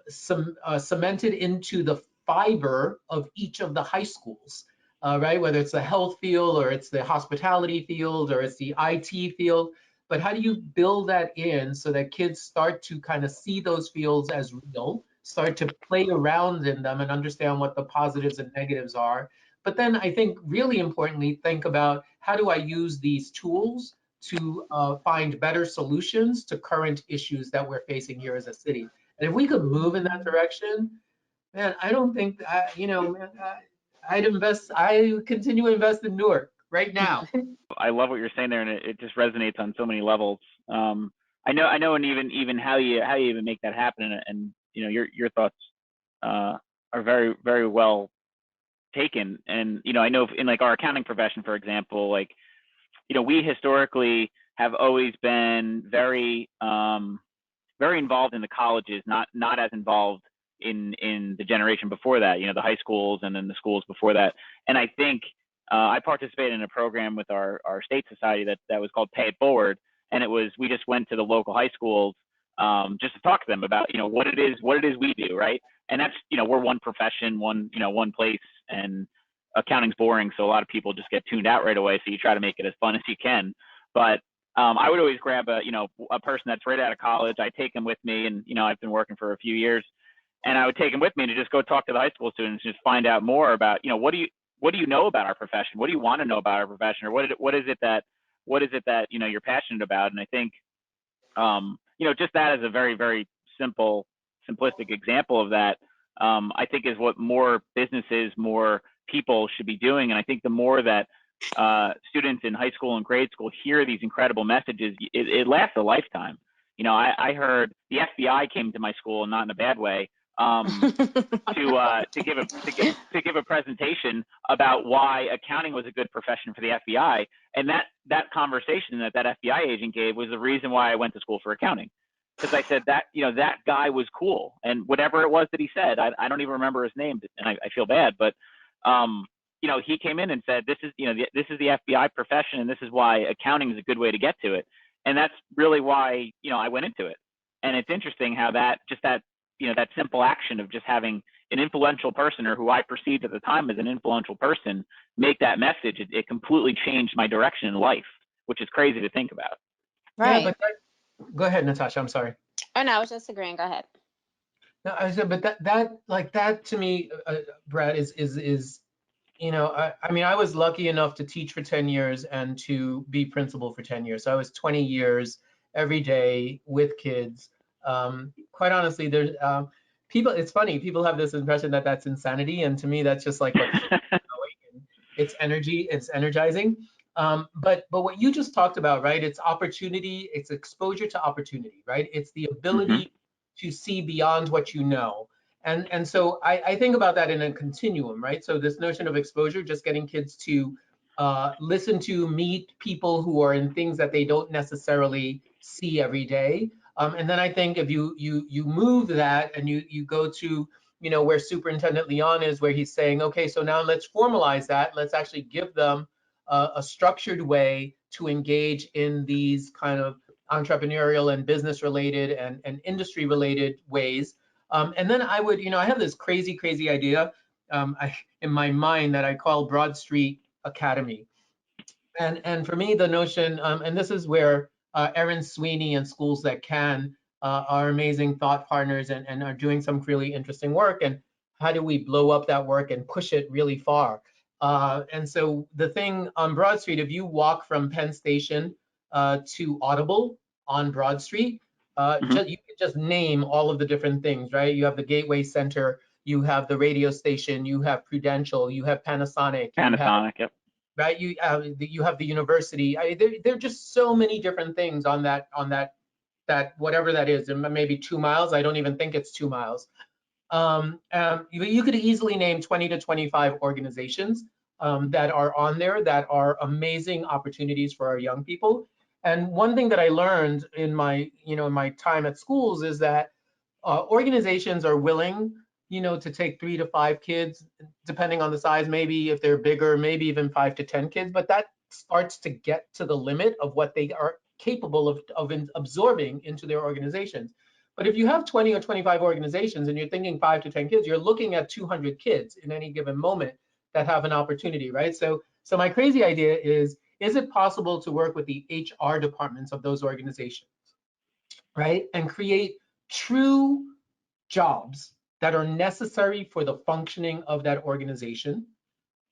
cemented into the fiber of each of the high schools, right? Whether it's the health field or it's the hospitality field or it's the IT field. But how do you build that in so that kids start to kind of see those fields as real, start to play around in them and understand what the positives and negatives are? But then I think really importantly, think about, how do I use these tools to find better solutions to current issues that we're facing here as a city? And if we could move in that direction, man, I don't think, I continue to invest in Newark right now. I love what you're saying there, and it just resonates on so many levels. I know, and even how you even make that happen, and your thoughts are very, very well taken. And I know in like our accounting profession, for example, like we historically have always been very very involved in the colleges, not as involved in the generation before that, the high schools and then the schools before that. And I think I participated in a program with our state society that was called Pay It Forward, and we just went to the local high schools just to talk to them about what it is we do, right? And that's we're one profession, one place, and accounting's boring, so a lot of people just get tuned out right away. So you try to make it as fun as you can. But I would always grab a person that's right out of college. I take them with me, and I've been working for a few years, and I would take them with me to just go talk to the high school students, just find out more about what what do you know about our profession? What do you want to know about our profession? Or what is it that you're passionate about? And I think just that is a very, very simplistic example of that. I think is what more businesses, more people should be doing. And I think the more that students in high school and grade school hear these incredible messages, it lasts a lifetime. I heard the FBI came to my school, not in a bad way, to give a presentation about why accounting was a good profession for the FBI, and that conversation that FBI agent gave was the reason why I went to school for accounting, because I said that that guy was cool, and whatever it was that he said, I don't even remember his name, and I feel bad, but he came in and said this is the FBI profession, and this is why accounting is a good way to get to it, and that's really why I went into it. And it's interesting how that simple action of just having an influential person, or who I perceived at the time as an influential person, make that message, it completely changed my direction in life, which is crazy to think about. Right. Yeah, but go ahead, Natasha. I'm sorry. Oh, no, I was just agreeing. Go ahead. No, I said, but that to me, Brad, is I mean, I was lucky enough to teach for 10 years and to be principal for 10 years. So I was 20 years every day with kids. Quite honestly, there's people, it's funny, people have this impression that that's insanity. And to me, that's just like what it's energy, it's energizing. But what you just talked about, right? It's opportunity, it's exposure to opportunity, right? It's the ability to see beyond what you know. And so I think about that in a continuum, right? So this notion of exposure, just getting kids to listen to, meet people who are in things that they don't necessarily see every day. And then I think if you move that and you go to where Superintendent Leon is, where he's saying, okay, so now let's formalize that. Let's actually give them a structured way to engage in these kind of entrepreneurial and business related and industry related ways. And then I would, I have this crazy idea in my mind that I call Broad Street Academy. And for me, the notion, and this is where Erin Sweeney and Schools That Can are amazing thought partners and are doing some really interesting work. And how do we blow up that work and push it really far? And so the thing on Broad Street, if you walk from Penn Station to Audible on Broad Street, you can just name all of the different things, right? You have the Gateway Center, you have the radio station, you have Prudential, you have Panasonic. Yep. Right, you have the university. There are just so many different things on that whatever that is, and maybe 2 miles. I don't even think it's 2 miles. You could easily name 20 to 25 organizations that are on there that are amazing opportunities for our young people. And one thing that I learned in my time at schools is that organizations are willing to take 3 to 5 kids, depending on the size, maybe if they're bigger, maybe even 5 to 10 kids, but that starts to get to the limit of what they are capable of absorbing into their organizations. But if you have 20 or 25 organizations and you're thinking 5 to 10 kids, you're looking at 200 kids in any given moment that have an opportunity, right? So my crazy idea is it possible to work with the HR departments of those organizations, right? And create true jobs that are necessary for the functioning of that organization,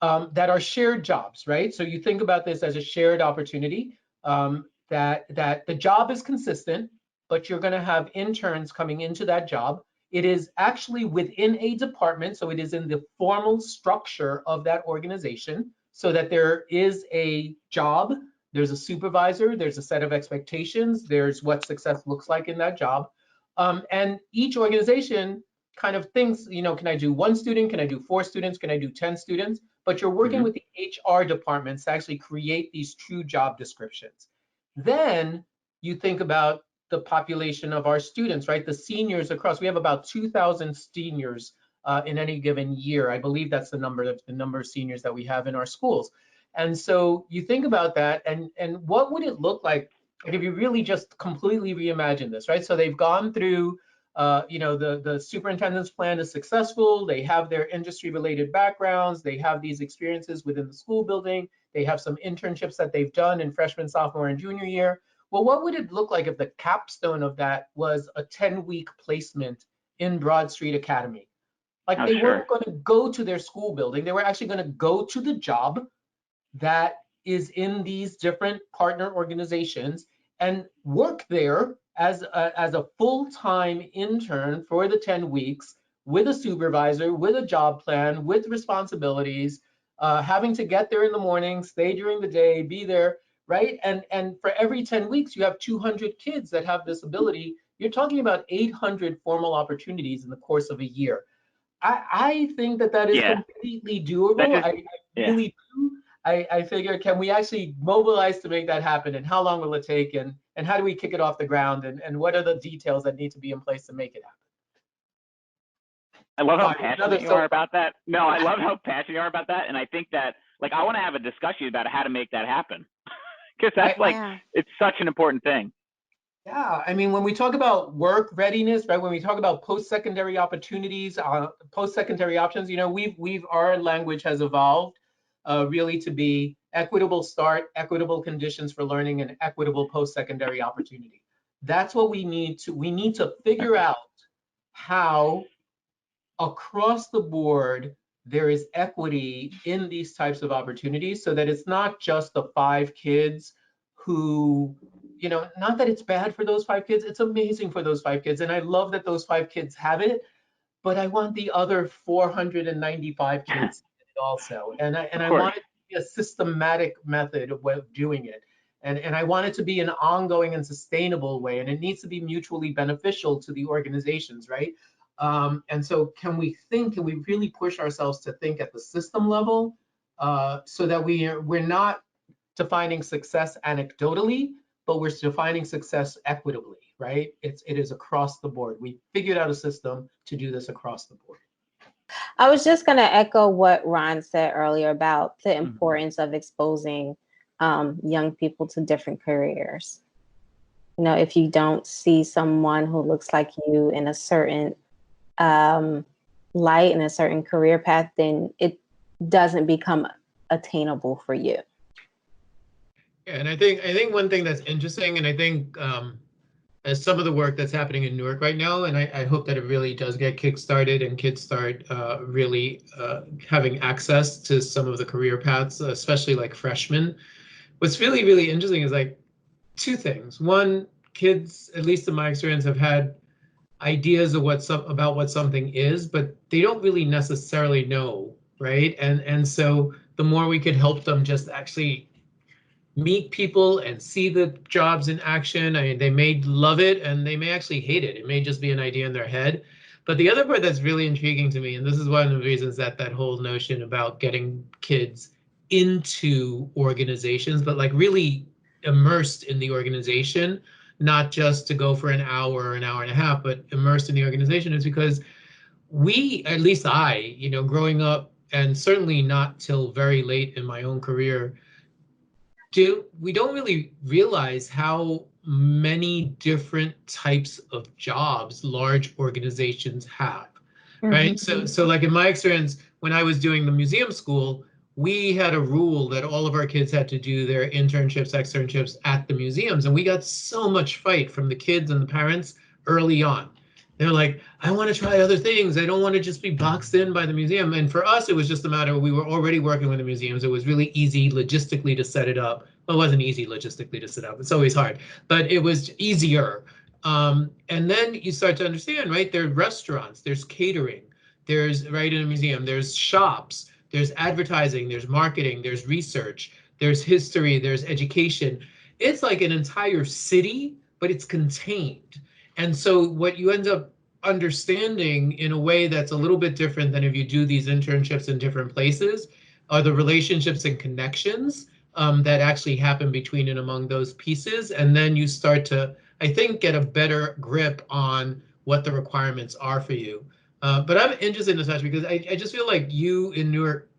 that are shared jobs, right? So you think about this as a shared opportunity, that the job is consistent, but you're going to have interns coming into that job. It is actually within a department, so it is in the formal structure of that organization, so that there is a job, there's a supervisor, there's a set of expectations, there's what success looks like in that job. And each organization kind of thinks, can I do 1 student? Can I do 4 students? Can I do 10 students? But you're working with the HR departments to actually create these true job descriptions. Then you think about the population of our students, right? The seniors across, we have about 2,000 seniors in any given year. I believe that's the number of seniors that we have in our schools. And so you think about that, and what would it look like if you really just completely reimagine this, right? So they've gone through, the superintendent's plan is successful. They have their industry-related backgrounds. They have these experiences within the school building. They have some internships that they've done in freshman, sophomore, and junior year. Well, what would it look like if the capstone of that was a 10-week placement in Broad Street Academy? Like Oh, they sure. weren't going to go to their school building. They were actually going to go to the job that is in these different partner organizations and work there as a full-time intern for the 10 weeks with a supervisor, with a job plan, with responsibilities, having to get there in the morning, stay during the day, be there, right? And for every 10 weeks, you have 200 kids that have this ability. You're talking about 800 formal opportunities in the course of a year. I think that is Yeah. completely doable. That just, I yeah. really do. I figure, can we actually mobilize to make that happen? And how long will it take? And how do we kick it off the ground? And what are the details that need to be in place to make it happen? I love how Sorry, another passionate you are soapbox. about that. No, I love how passionate you are about that. And I think that, like, I want to have a discussion about how to make that happen. Because that's Yeah. it's such an important thing. Yeah, I mean, when we talk about work readiness, right? When we talk about post-secondary opportunities, post-secondary options, you know, our language has evolved really to be equitable start, equitable conditions for learning, and equitable post-secondary opportunity. That's what we need to figure out how across the board there is equity in these types of opportunities, so that it's not just the 5 kids who, you know, not that it's bad for those 5 kids, it's amazing for those 5 kids. And I love that those 5 kids have it, but I want the other 495 kids to get it also. And I want it to be a systematic method of doing it. And I want it to be an ongoing and sustainable way. And it needs to be mutually beneficial to the organizations, right? And so can we really push ourselves to think at the system level so that we're not defining success anecdotally, but we're defining success equitably, right? It is across the board. We figured out a system to do this across the board. I was just going to echo what Ron said earlier about the importance of exposing young people to different careers. You know, if you don't see someone who looks like you in a certain light and a certain career path, then it doesn't become attainable for you. Yeah, and I think one thing that's interesting, and I think as some of the work that's happening in Newark right now, and I hope that it really does get kickstarted and kids start really having access to some of the career paths, especially like freshmen. What's really, really interesting is like 2 things. One, kids, at least in my experience, have had ideas of about what something is, but they don't really necessarily know, right? And so the more we could help them just actually meet people and see the jobs in action. I mean, they may love it and they may actually hate it. It may just be an idea in their head. But the other part that's really intriguing to me, and this is one of the reasons that whole notion about getting kids into organizations, but like really immersed in the organization, not just to go for an hour or an hour and a half, but immersed in the organization, is because we, at least I, you know, growing up, and certainly not till very late in my own career, we don't really realize how many different types of jobs large organizations have, right? So like in my experience, when I was doing the museum school, we had a rule that all of our kids had to do their internships, externships at the museums. And we got so much fight from the kids and the parents early on. They're like, I want to try other things. I don't want to just be boxed in by the museum. And for us, it was just a matter of, we were already working with the museums. It was really easy logistically to set it up. Well, it wasn't easy logistically to set up. It's always hard, but it was easier. And then you start to understand, right? There are restaurants, there's catering, there's, right, in a museum, there's shops, there's advertising, there's marketing, there's research, there's history, there's education. It's like an entire city, but it's contained. And so what you end up understanding in a way that's a little bit different than if you do these internships in different places are the relationships and connections that actually happen between and among those pieces. And then you start to, I think, get a better grip on what the requirements are for you. But I'm interested in this, Natasha, because I just feel like you in Newark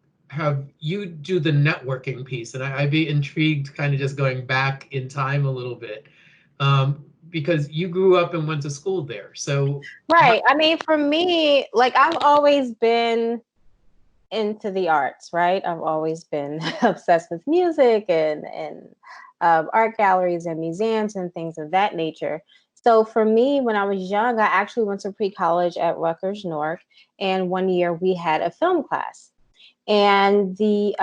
you do the networking piece. And I'd be intrigued kind of just going back in time a little bit. Because you grew up and went to school there. So Right. I mean, for me, like I've always been into the arts, right? I've always been obsessed with music and art galleries and museums and things of that nature. So for me, when I was young, I actually went to pre-college at Rutgers, Newark, and one year we had a film class. And the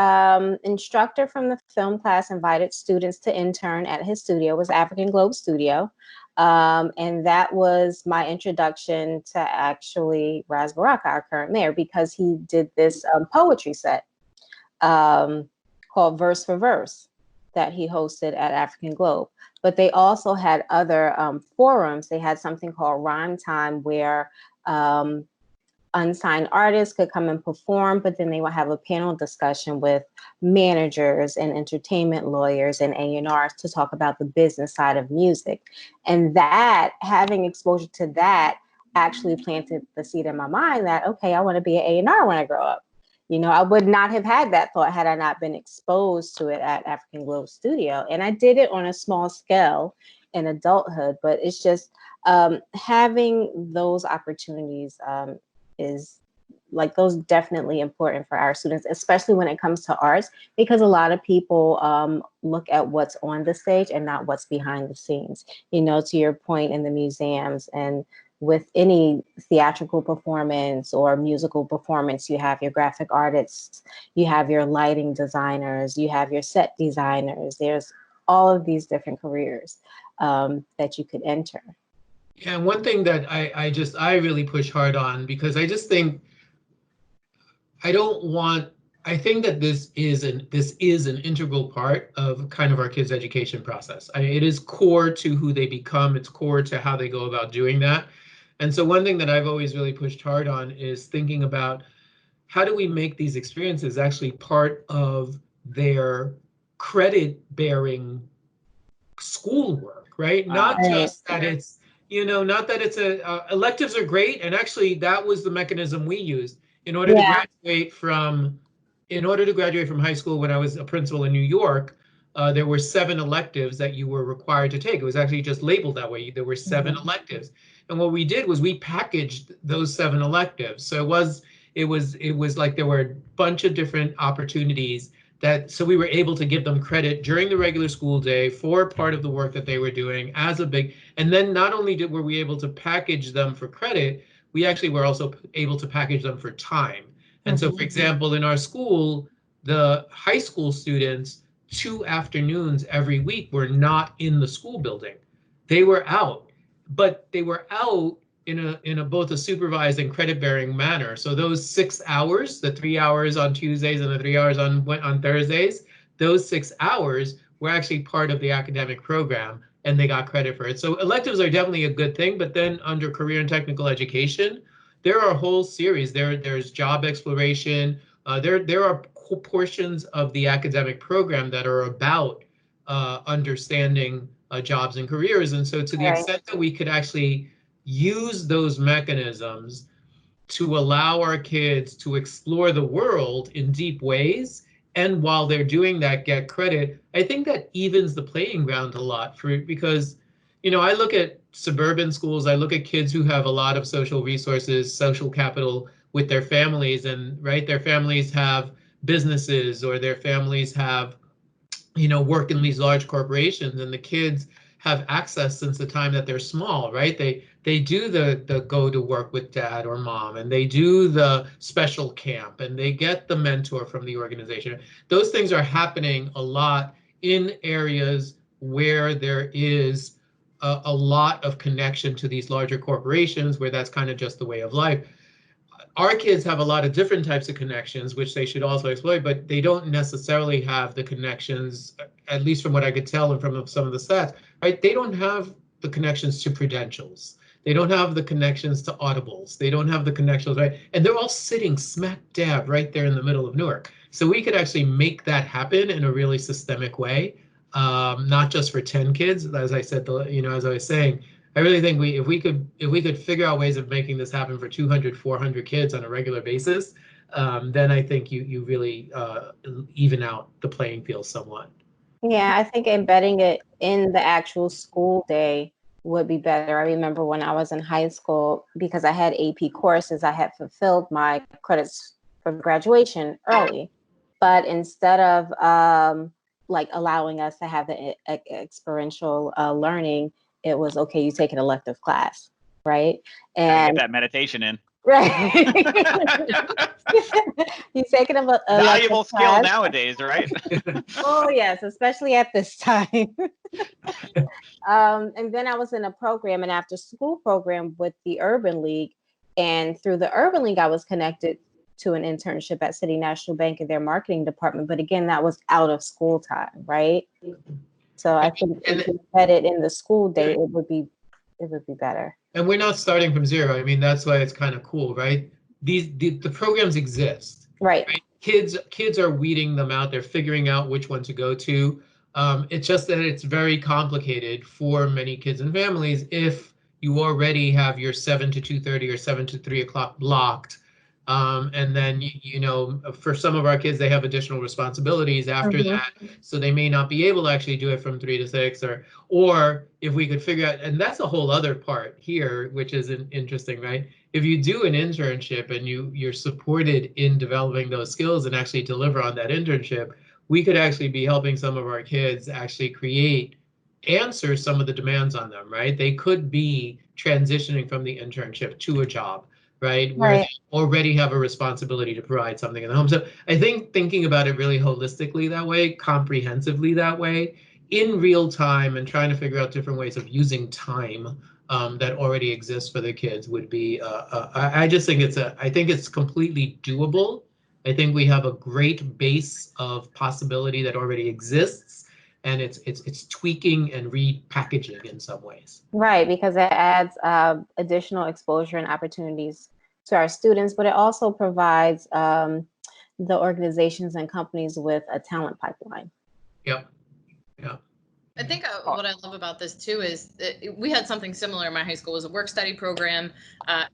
instructor from the film class invited students to intern at his studio. It was African Globe Studio. And that was my introduction to actually Raz Baraka, our current mayor, because he did this poetry set called Verse for Verse that he hosted at African Globe. But they also had other forums. They had something called Rhyme Time where unsigned artists could come and perform, but then they would have a panel discussion with managers and entertainment lawyers and A&Rs to talk about the business side of music. And that, having exposure to that, actually planted the seed in my mind that, okay, I want to be an A&R when I grow up. You know, I would not have had that thought had I not been exposed to it at African Globe Studio. And I did it on a small scale in adulthood, but it's just having those opportunities is like those definitely important for our students, especially when it comes to arts, because a lot of people look at what's on the stage and not what's behind the scenes. You know, to your point in the museums and with any theatrical performance or musical performance, you have your graphic artists, you have your lighting designers, you have your set designers. There's all of these different careers that you could enter. Yeah, one thing that I really push hard on, because I just think I think that this is an integral part of kind of our kids' education process. It is core to who they become. It's core to how they go about doing that. And so one thing that I've always really pushed hard on is thinking about how do we make these experiences actually part of their credit-bearing schoolwork, right? Not just that it's, not that it's electives are great. And actually that was the mechanism we used in order to graduate from high school. When I was a principal in New York, there were 7 electives that you were required to take. It was actually just labeled that way. There were 7 electives. And what we did was we packaged those 7 electives. So it was like there were a bunch of different opportunities so we were able to give them credit during the regular school day for part of the work that they were doing and then not only were we able to package them for credit, we actually were also able to package them for time. And so, for example, in our school, the high school students, 2 afternoons every week were not in the school building. They were out, but they were out in a both a supervised and credit-bearing manner. So those 6 hours, the 3 hours on Tuesdays and the 3 hours on Thursdays, those 6 hours were actually part of the academic program, and they got credit for it. So electives are definitely a good thing, but then under career and technical education, there are a whole series. There's job exploration. There are portions of the academic program that are about understanding jobs and careers. And so to the extent that we could actually use those mechanisms to allow our kids to explore the world in deep ways, and while they're doing that, get credit, I think that evens the playing ground a lot because, I look at suburban schools, I look at kids who have a lot of social resources, social capital with their families, and their families have businesses or their families have, work in these large corporations, and the kids have access since the time that they're small, right? They do the go to work with dad or mom, and they do the special camp, and they get the mentor from the organization. Those things are happening a lot in areas where there is a lot of connection to these larger corporations, where that's kind of just the way of life. Our kids have a lot of different types of connections, which they should also exploit, but they don't necessarily have the connections, at least from what I could tell and from some of the stats, right? They don't have the connections to Prudentials. They don't have the connections to Audibles. They don't have the connections, right? And they're all sitting smack dab right there in the middle of Newark. So we could actually make that happen in a really systemic way, not just for 10 kids. As I said, as I was saying, I really think if we could figure out ways of making this happen for 200, 400 kids on a regular basis, then I think you really even out the playing field somewhat. Yeah, I think embedding it in the actual school day would be better. I remember when I was in high school, because I had AP courses, I had fulfilled my credits for graduation early. But instead of allowing us to have the experiential learning, it was, okay, you take an elective class, right? Gotta And get that meditation in. right. You take an Valuable elective skill class. nowadays, right? Oh yes, especially at this time. And then I was in a program, an after school program with the Urban League. And through the Urban League, I was connected to an internship at City National Bank in their marketing department. But again, that was out of school time, right? So I think if you had it in the school day, it would be better. And we're not starting from zero. I mean, that's why it's kind of cool, right? The programs exist. Right. Kids are weeding them out. They're figuring out which one to go to. It's just that it's very complicated for many kids and families if you already have your 7 to 2:30 or 7 to 3 o'clock blocked. And then, for some of our kids, they have additional responsibilities after that. So they may not be able to actually do it from 3 to 6 or if we could figure out, and that's a whole other part here, which is interesting, right? If you do an internship and you're supported in developing those skills and actually deliver on that internship, we could actually be helping some of our kids actually answer some of the demands on them, right? They could be transitioning from the internship to a job, right? Where they already have a responsibility to provide something in the home. So I think thinking about it really holistically that way, comprehensively that way, in real time, and trying to figure out different ways of using time that already exists for the kids would be, I just think I think it's completely doable. I think we have a great base of possibility that already exists, and it's tweaking and repackaging in some ways. Right, because it adds additional exposure and opportunities to our students, but it also provides the organizations and companies with a talent pipeline. Yep. Yeah. I think what I love about this too is that we had something similar in my high school. It was a work study program.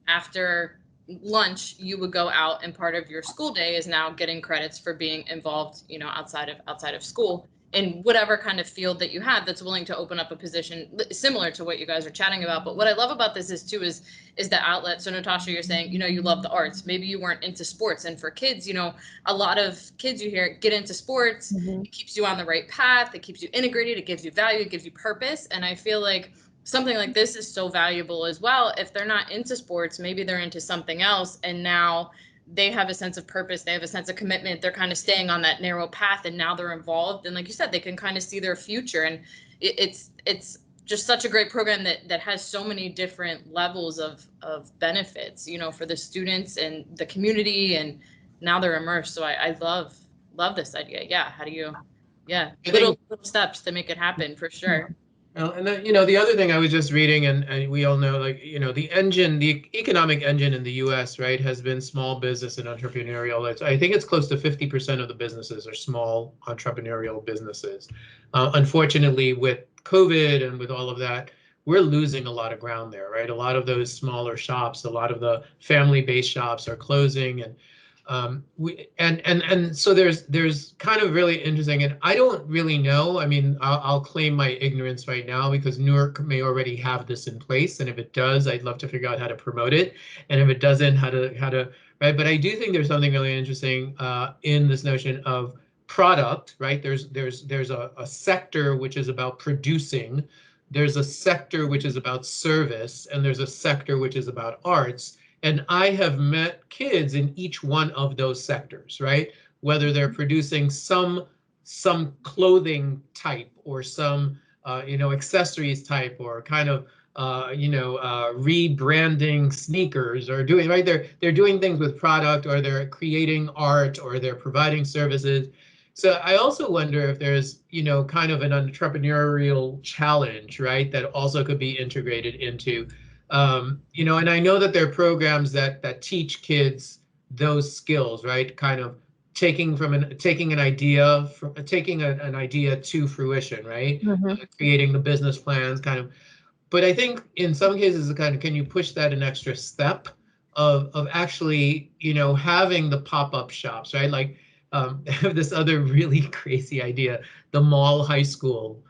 After lunch, you would go out, and part of your school day is now getting credits for being involved, outside of school in whatever kind of field that you have that's willing to open up a position similar to what you guys are chatting about. But what I love about this is the outlet. So Natasha, you're saying, you love the arts. Maybe you weren't into sports. And for kids, a lot of kids you hear get into sports. It keeps you on the right path. It keeps you integrated. It gives you value. It gives you purpose. And I feel like something like this is so valuable as well. If they're not into sports, maybe they're into something else. And now they have a sense of purpose. They have a sense of commitment. They're kind of staying on that narrow path, and now they're involved. And like you said, they can kind of see their future. And it's just such a great program that has so many different levels of benefits, for the students and the community. And now they're immersed. So I love this idea. Yeah. How do you, little steps to make it happen for sure. And then, the other thing I was just reading, and we all know, like, the economic engine in the U.S., right, has been small business and entrepreneurial. I think it's close to 50% of the businesses are small entrepreneurial businesses. Unfortunately, with COVID and with all of that, we're losing a lot of ground there, right? A lot of those smaller shops, a lot of the family-based shops are closing, and so there's kind of really interesting, and I don't really know. I mean, I'll claim my ignorance right now because Newark may already have this in place, and if it does, I'd love to figure out how to promote it, and if it doesn't, how to right. But I do think there's something really interesting in this notion of product, right? There's a sector which is about producing, there's a sector which is about service, and there's a sector which is about arts. And I have met kids in each one of those sectors, right? Whether they're producing some clothing type or some accessories type, or kind of rebranding sneakers, or doing, right? They're doing things with product, or they're creating art, or they're providing services. So I also wonder if there's kind of an entrepreneurial challenge, right, that also could be integrated into. And I know that there are programs that teach kids those skills, right? Kind of taking an idea to fruition, right? Creating the business plans, kind of. But I think in some cases, can you push that an extra step of actually, having the pop-up shops, right? Like, I have this other really crazy idea, the mall high school.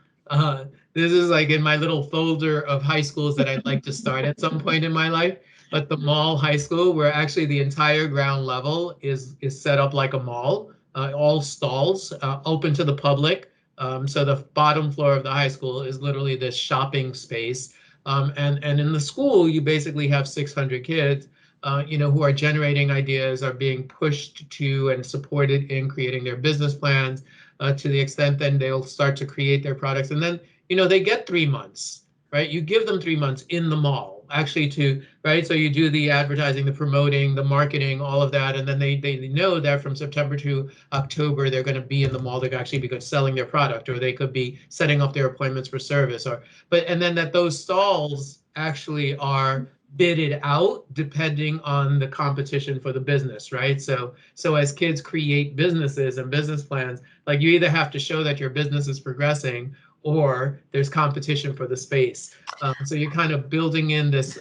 This is like in my little folder of high schools that I'd like to start at some point in my life. But the mall high school, where actually the entire ground level is set up like a mall, all stalls, open to the public, So the bottom floor of the high school is literally this shopping space. And in the school, you basically have 600 kids, who are generating ideas, are being pushed to and supported in creating their business plans, to the extent then they'll start to create their products. And then, they get 3 months, right? You give them 3 months in the mall actually right? So you do the advertising, the promoting, the marketing, all of that. And then they know that from September to October, they're going to be in the mall. They're actually be selling their product, or they could be setting up their appointments for service, and then that those stalls actually are bidded out depending on the competition for the business, right? So as kids create businesses and business plans, like you either have to show that your business is progressing or there's competition for the space. So you're kind of building in this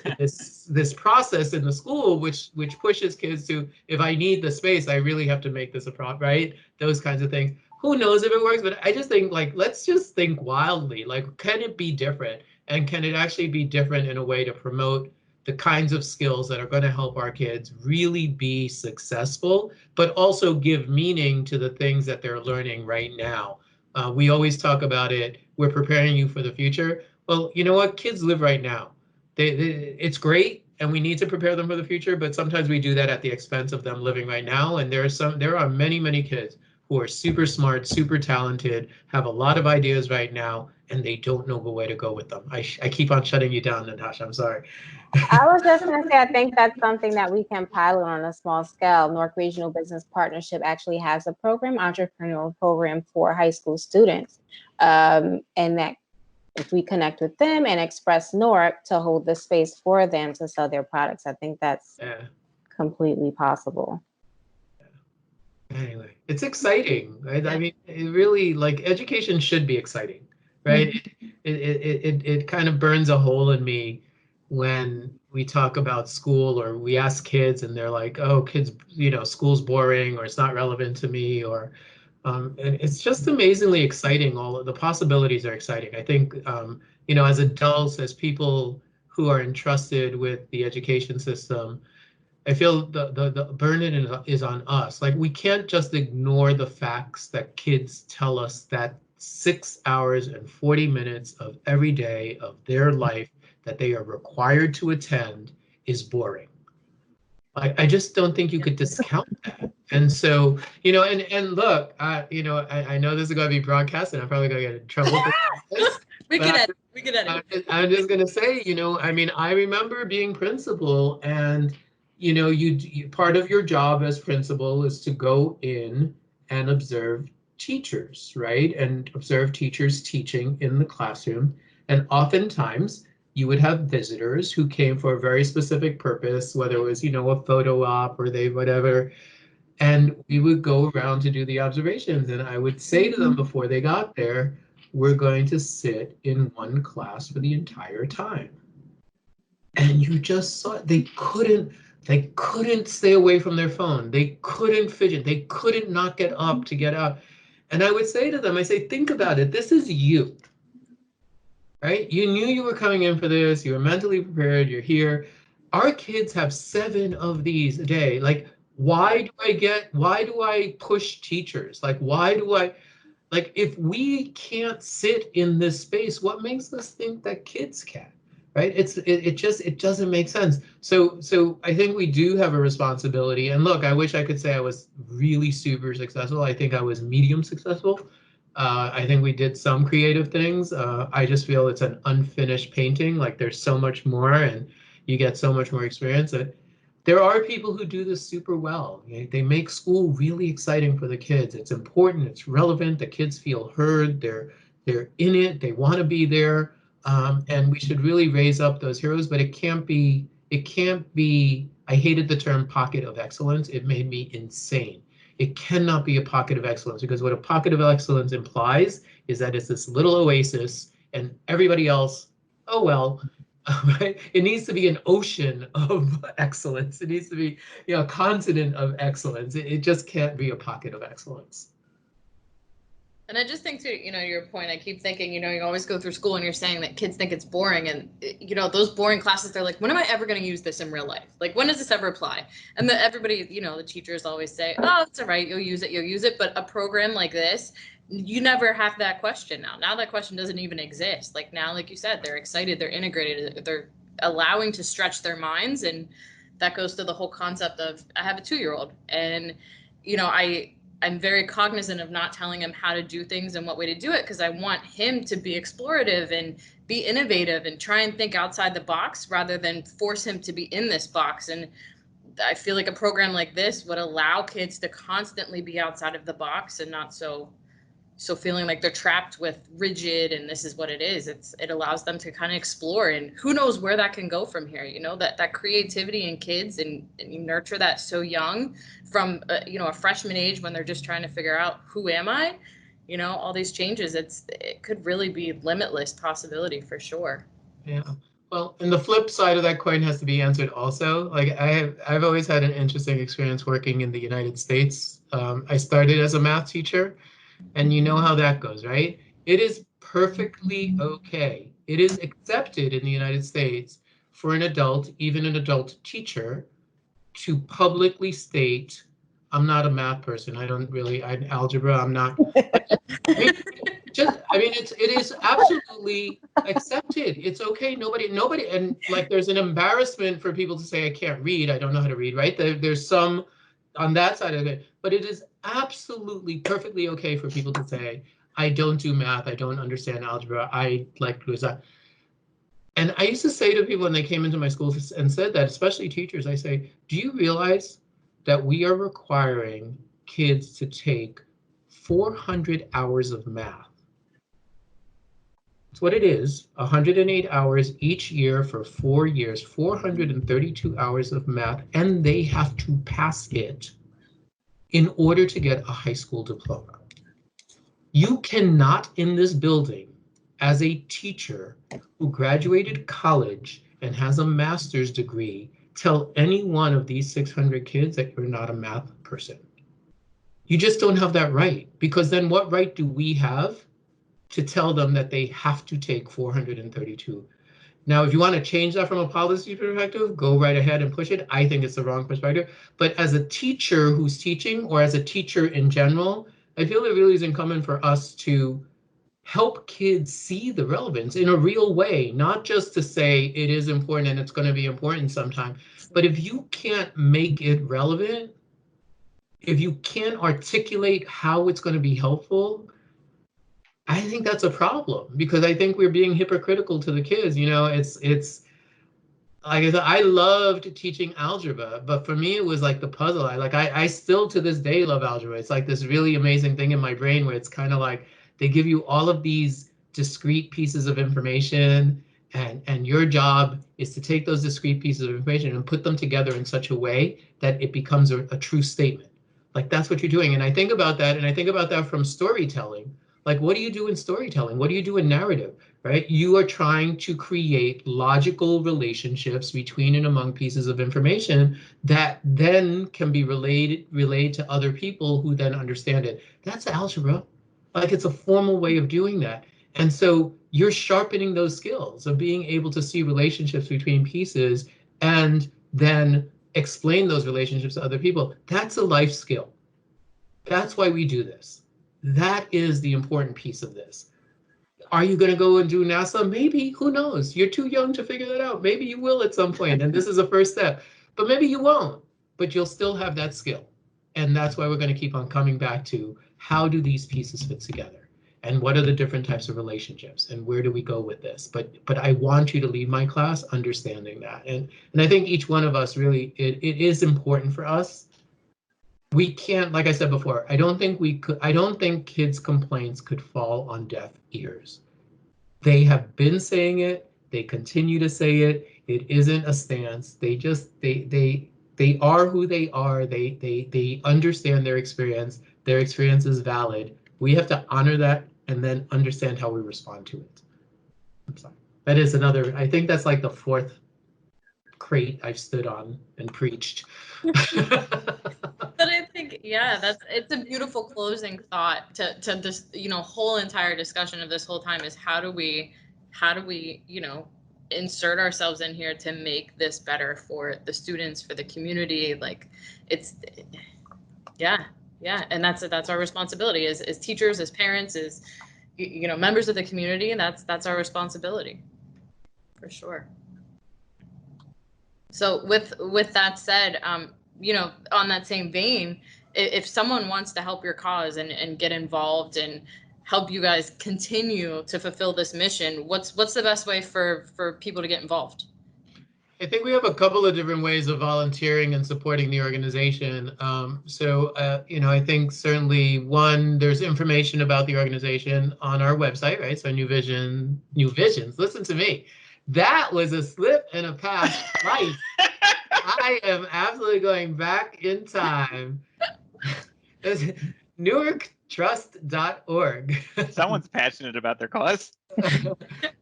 process in the school, which pushes kids to, if I need the space, I really have to make this a problem, right? Those kinds of things. Who knows if it works, but I just think, like, let's just think wildly. Like, can it be different? And can it actually be different in a way to promote the kinds of skills that are going to help our kids really be successful, but also give meaning to the things that they're learning right now? We always talk about it. We're preparing you for the future. Well, you know what? Kids live right now. It's great, and we need to prepare them for the future. But sometimes we do that at the expense of them living right now. And there are many, many kids who are super smart, super talented, have a lot of ideas right now, and they don't know the way to go with them. I keep on shutting you down, Natasha. I'm sorry. I was just going to say, I think that's something that we can pilot on a small scale. Newark Regional Business Partnership actually has a program, entrepreneurial program for high school students. And that if we connect with them and express Newark to hold the space for them to sell their products, I think that's completely possible. Anyway, it's exciting, right? I mean, it really, like, education should be exciting, right? It kind of burns a hole in me when we talk about school, or we ask kids and they're like, oh, kids, school's boring, or it's not relevant to me, or and it's just amazingly exciting. All of the possibilities are exciting. I think, as adults, as people who are entrusted with the education system, I feel the burden is on us. Like, we can't just ignore the facts that kids tell us that 6 hours and 40 minutes of every day of their life that they are required to attend is boring. I just don't think you could discount that. And so, and look, I know this is going to be broadcast, and I'm probably going to get in trouble for this. We can edit. I'm just going to say, I mean, I remember being principal, and you part of your job as principal is to go in and observe teachers, right? And observe teachers teaching in the classroom. And oftentimes you would have visitors who came for a very specific purpose, whether it was, a photo op or whatever. And we would go around to do the observations. And I would say to them before they got there, we're going to sit in one class for the entire time. And you just saw it. They couldn't stay away from their phone. They couldn't fidget. They couldn't not get up to get out. And I would say to them, think about it. This is you, right? You knew you were coming in for this. You were mentally prepared. You're here. Our kids have 7 of these a day. Like, why do I push teachers? Like, if we can't sit in this space, what makes us think that kids can? Right? It doesn't make sense. So I think we do have a responsibility. And look, I wish I could say I was really super successful. I think I was medium successful. I think we did some creative things. I just feel it's an unfinished painting. Like, there's so much more, and you get so much more experience. There are people who do this super well. They make school really exciting for the kids. It's important. It's relevant. The kids feel heard. They're in it. They want to be there. And we should really raise up those heroes, but it can't be, I hated the term pocket of excellence. It made me insane. It cannot be a pocket of excellence, because what a pocket of excellence implies is that it's this little oasis and everybody else, oh, well, right? It needs to be an ocean of excellence. It needs to be, a continent of excellence. It just can't be a pocket of excellence. And I just think, to your point, I keep thinking, you always go through school and you're saying that kids think it's boring, and those boring classes, they're like, when am I ever going to use this in real life? Like, when does this ever apply? And everybody, the teachers always say, oh, it's all right, you'll use it. But a program like this, you never have that question now. Now that question doesn't even exist. Like now, like you said, they're excited, they're integrated, they're allowing to stretch their minds. And that goes to the whole concept of, I have a 2-year-old, and, you know, I'm very cognizant of not telling him how to do things and what way to do it, because I want him to be explorative and be innovative and try and think outside the box rather than force him to be in this box. And I feel like a program like this would allow kids to constantly be outside of the box and not so feeling like they're trapped with rigid and this is what it is. It allows them to kind of explore, and who knows where that can go from here. You know, that creativity in kids, and you nurture that so young from you know, a freshman age, when they're just trying to figure out, who am I? You know, all these changes, it could really be limitless possibility for sure. Yeah. Well, and the flip side of that coin has to be answered also. Like I've always had an interesting experience working in the United States. I started as a math teacher, and you know how that goes, right? It is perfectly okay. It is accepted in the United States for an adult, even an adult teacher, to publicly state, I'm not a math person. I'm algebra, I'm not. It is absolutely accepted. It's okay. Nobody, and like there's an embarrassment for people to say, I can't read, I don't know how to read, right? There's some on that side of it, but it is absolutely perfectly okay for people to say, I don't do math, I don't understand algebra, I like Luisa. And I used to say to people when they came into my school and said that, especially teachers, I say, do you realize that we are requiring kids to take 400 hours of math? That's what it is, 108 hours each year for 4 years, 432 hours of math, and they have to pass it in order to get a high school diploma. You cannot in this building, as a teacher who graduated college and has a master's degree, tell any one of these 600 kids that you're not a math person. You just don't have that right, because then what right do we have to tell them that they have to take 432? Now, if you want to change that from a policy perspective, go right ahead and push it. I think it's the wrong perspective. But as a teacher who's teaching, or as a teacher in general, I feel it really is incumbent for us to help kids see the relevance in a real way, not just to say it is important and it's going to be important sometime. But if you can't make it relevant, if you can't articulate how it's going to be helpful, I think that's a problem, because I think we're being hypocritical to the kids. You know, it's like I said, I loved teaching algebra, but for me, it was like the puzzle. I still to this day love algebra. It's like this really amazing thing in my brain where it's kind of like they give you all of these discrete pieces of information, and your job is to take those discrete pieces of information and put them together in such a way that it becomes a true statement. Like that's what you're doing. And I think about that, and I think about that from storytelling. Like, what do you do in storytelling? What do you do in narrative, right? You are trying to create logical relationships between and among pieces of information that then can be relayed to other people who then understand it. That's algebra. Like, it's a formal way of doing that. And so you're sharpening those skills of being able to see relationships between pieces and then explain those relationships to other people. That's a life skill. That's why we do this. That is the important piece of this. Are you going to go and do NASA? Maybe. Who knows? You're too young to figure that out. Maybe you will at some point, and this is a first step. But maybe you won't. But you'll still have that skill. And that's why we're going to keep on coming back to, how do these pieces fit together? And what are the different types of relationships? And where do we go with this? But I want you to leave my class understanding that. And I think each one of us really, it is important for us. We can't, like I said before, I don't think kids' complaints could fall on deaf ears. They have been saying it, they continue to say it. It isn't a stance. They are who they are. They understand their experience. Their experience is valid. We have to honor that and then understand how we respond to it. I'm sorry. That is another, I think that's like the fourth crate I've stood on and preached. But I think, yeah, it's a beautiful closing thought to this, you know, whole entire discussion of this whole time is how do we, you know, insert ourselves in here to make this better for the students, for the community. Like it's, yeah, Yeah, and that's our responsibility as teachers, as parents, as members of the community, and that's our responsibility, for sure. So with that said, on that same vein, if someone wants to help your cause and get involved and help you guys continue to fulfill this mission, what's the best way for people to get involved? I think we have a couple of different ways of volunteering and supporting the organization. I think certainly one, there's information about the organization on our website, right? So New Visions, listen to me. That was a slip and a pass twice. I am absolutely going back in time. NewarkTrust.org. Someone's passionate about their cause.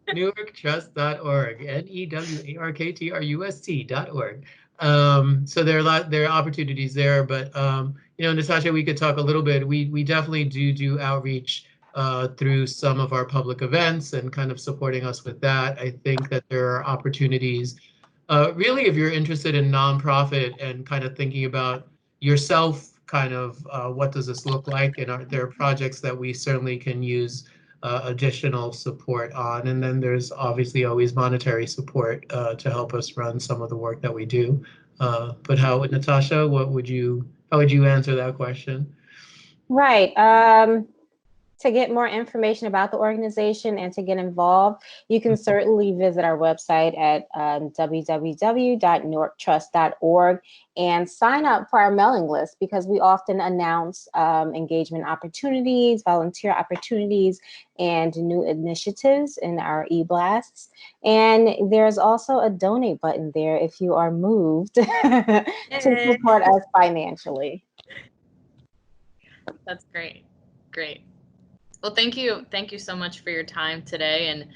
NewarkTrust.org. NewarkTrust.org. So there are opportunities there, but Natasha, we could talk a little bit. We definitely do outreach through some of our public events and kind of supporting us with that. I think that there are opportunities. Really, if you're interested in nonprofit and kind of thinking about yourself, kind of what does this look like, and there are projects that we certainly can use additional support on. And then there's obviously always monetary support to help us run some of the work that we do. But Natasha, how would you answer that question? Right. To get more information about the organization and to get involved, you can certainly visit our website at www.newarktrust.org and sign up for our mailing list, because we often announce engagement opportunities, volunteer opportunities, and new initiatives in our e-blasts. And there's also a donate button there if you are moved to support us financially. That's great. Great. Well, thank you so much for your time today. And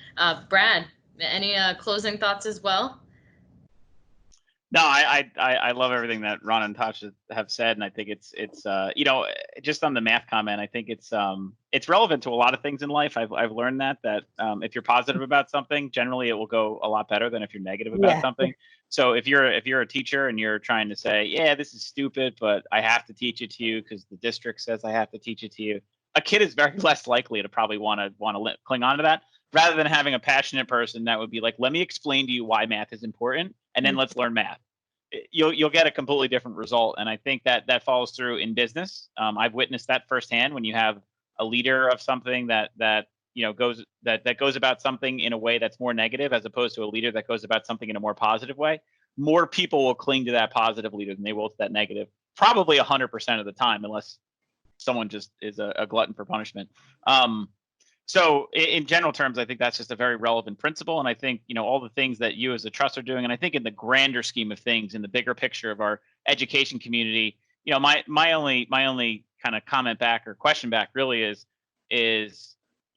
Brad, any closing thoughts as well? No, I love everything that Ron and Tasha have said, and I think it's just on the math comment, I think it's relevant to a lot of things in life. I've learned that if you're positive about something, generally it will go a lot better than if you're negative about something. So if you're a teacher and you're trying to say, yeah, this is stupid, but I have to teach it to you because the district says I have to teach it to you, a kid is very less likely to probably want to cling on to that, rather than having a passionate person that would be like, let me explain to you why math is important, and then let's learn math. You'll get a completely different result. And I think that follows through in business. I've witnessed that firsthand when you have a leader of something that goes about something in a way that's more negative, as opposed to a leader that goes about something in a more positive way. More people will cling to that positive leader than they will to that negative, probably 100% of the time, unless someone just is a glutton for punishment. So in general terms, I think that's just a very relevant principle. And I think, all the things that you as a trust are doing, and I think in the grander scheme of things, in the bigger picture of our education community, my only kind of comment back or question back really is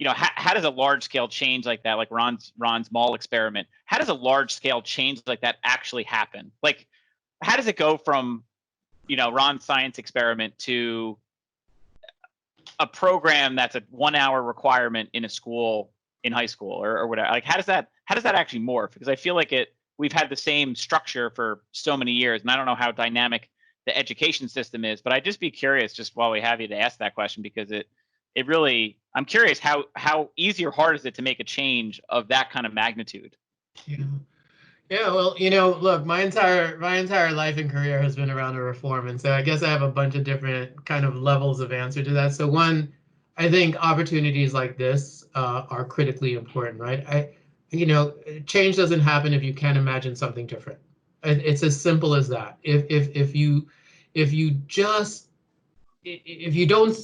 how does a large scale change like that, like Ron's mall experiment, how does a large scale change like that actually happen? Like, how does it go from, Ron's science experiment to a program that's a 1 hour requirement in a school in high school or whatever? Like, how does that actually morph? Because I feel like we've had the same structure for so many years, and I don't know how dynamic the education system is, but I'd just be curious, just while we have you, to ask that question, because it really, I'm curious how easy or hard is it to make a change of that kind of magnitude? Yeah, well, look, my entire life and career has been around a reform, and so I guess I have a bunch of different kind of levels of answer to that. So one, I think opportunities like this are critically important, right? Change doesn't happen if you can't imagine something different. It's as simple as that. If you don't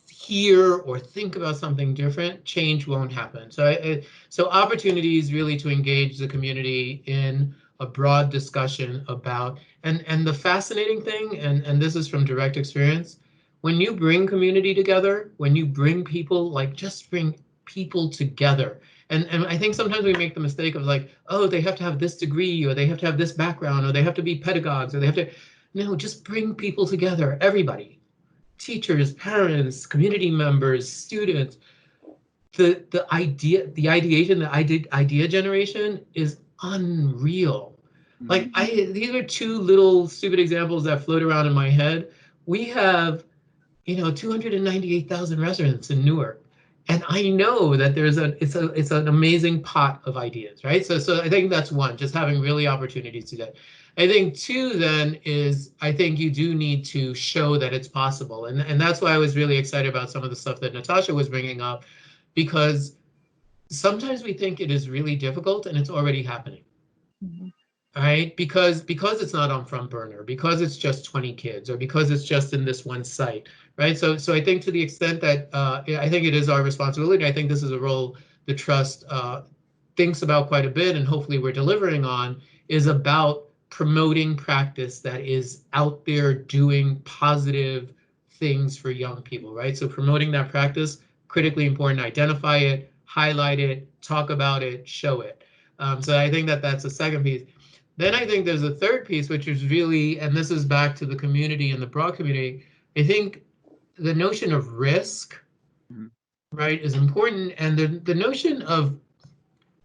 hear or think about something different, change won't happen. So opportunities really to engage the community in a broad discussion about, and the fascinating thing, and this is from direct experience, when you bring community together, when you bring people, just bring people together. And I think sometimes we make the mistake of like, oh, they have to have this degree, or they have to have this background, or they have to be pedagogues, or they have to, no, just bring people together, everybody. Teachers, parents, community members, students. The ideation, the idea generation is unreal. These are two little stupid examples that float around in my head. We have 298,000 residents in Newark. And I know that it's an amazing pot of ideas, right? So I think that's one, just having really opportunities to that. I think two then is I think you do need to show that it's possible. And that's why I was really excited about some of the stuff that Natasha was bringing up, because sometimes we think it is really difficult and it's already happening. Right? Because it's not on front burner, because it's just 20 kids, or because it's just in this one site, right? So I think to the extent that I think it is our responsibility, I think this is a role the trust thinks about quite a bit, and hopefully we're delivering on, is about promoting practice that is out there doing positive things for young people, right? So promoting that practice, critically important. Identify it, highlight it, talk about it, show it. So I think that that's a second piece. Then I think there's a third piece, which is really, and this is back to the community and the broad community, I think the notion of risk, right, is important. And the notion of,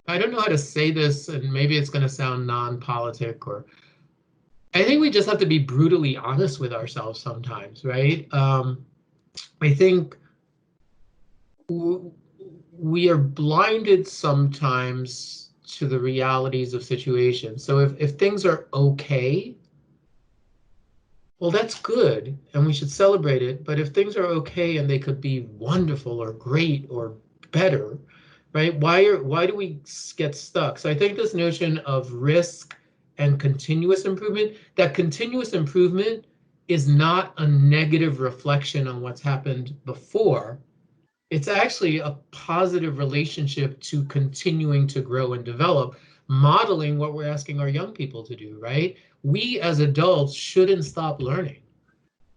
I don't know how to say this, and maybe it's going to sound non-politic, or I think we just have to be brutally honest with ourselves sometimes, right? I think we are blinded sometimes to the realities of situations. So if things are okay, well, that's good, and we should celebrate it. But if things are okay and they could be wonderful or great or better, right? Why do we get stuck? So I think this notion of risk and continuous improvement, that continuous improvement is not a negative reflection on what's happened before. It's actually a positive relationship to continuing to grow and develop, modeling what we're asking our young people to do, right? We as adults shouldn't stop learning.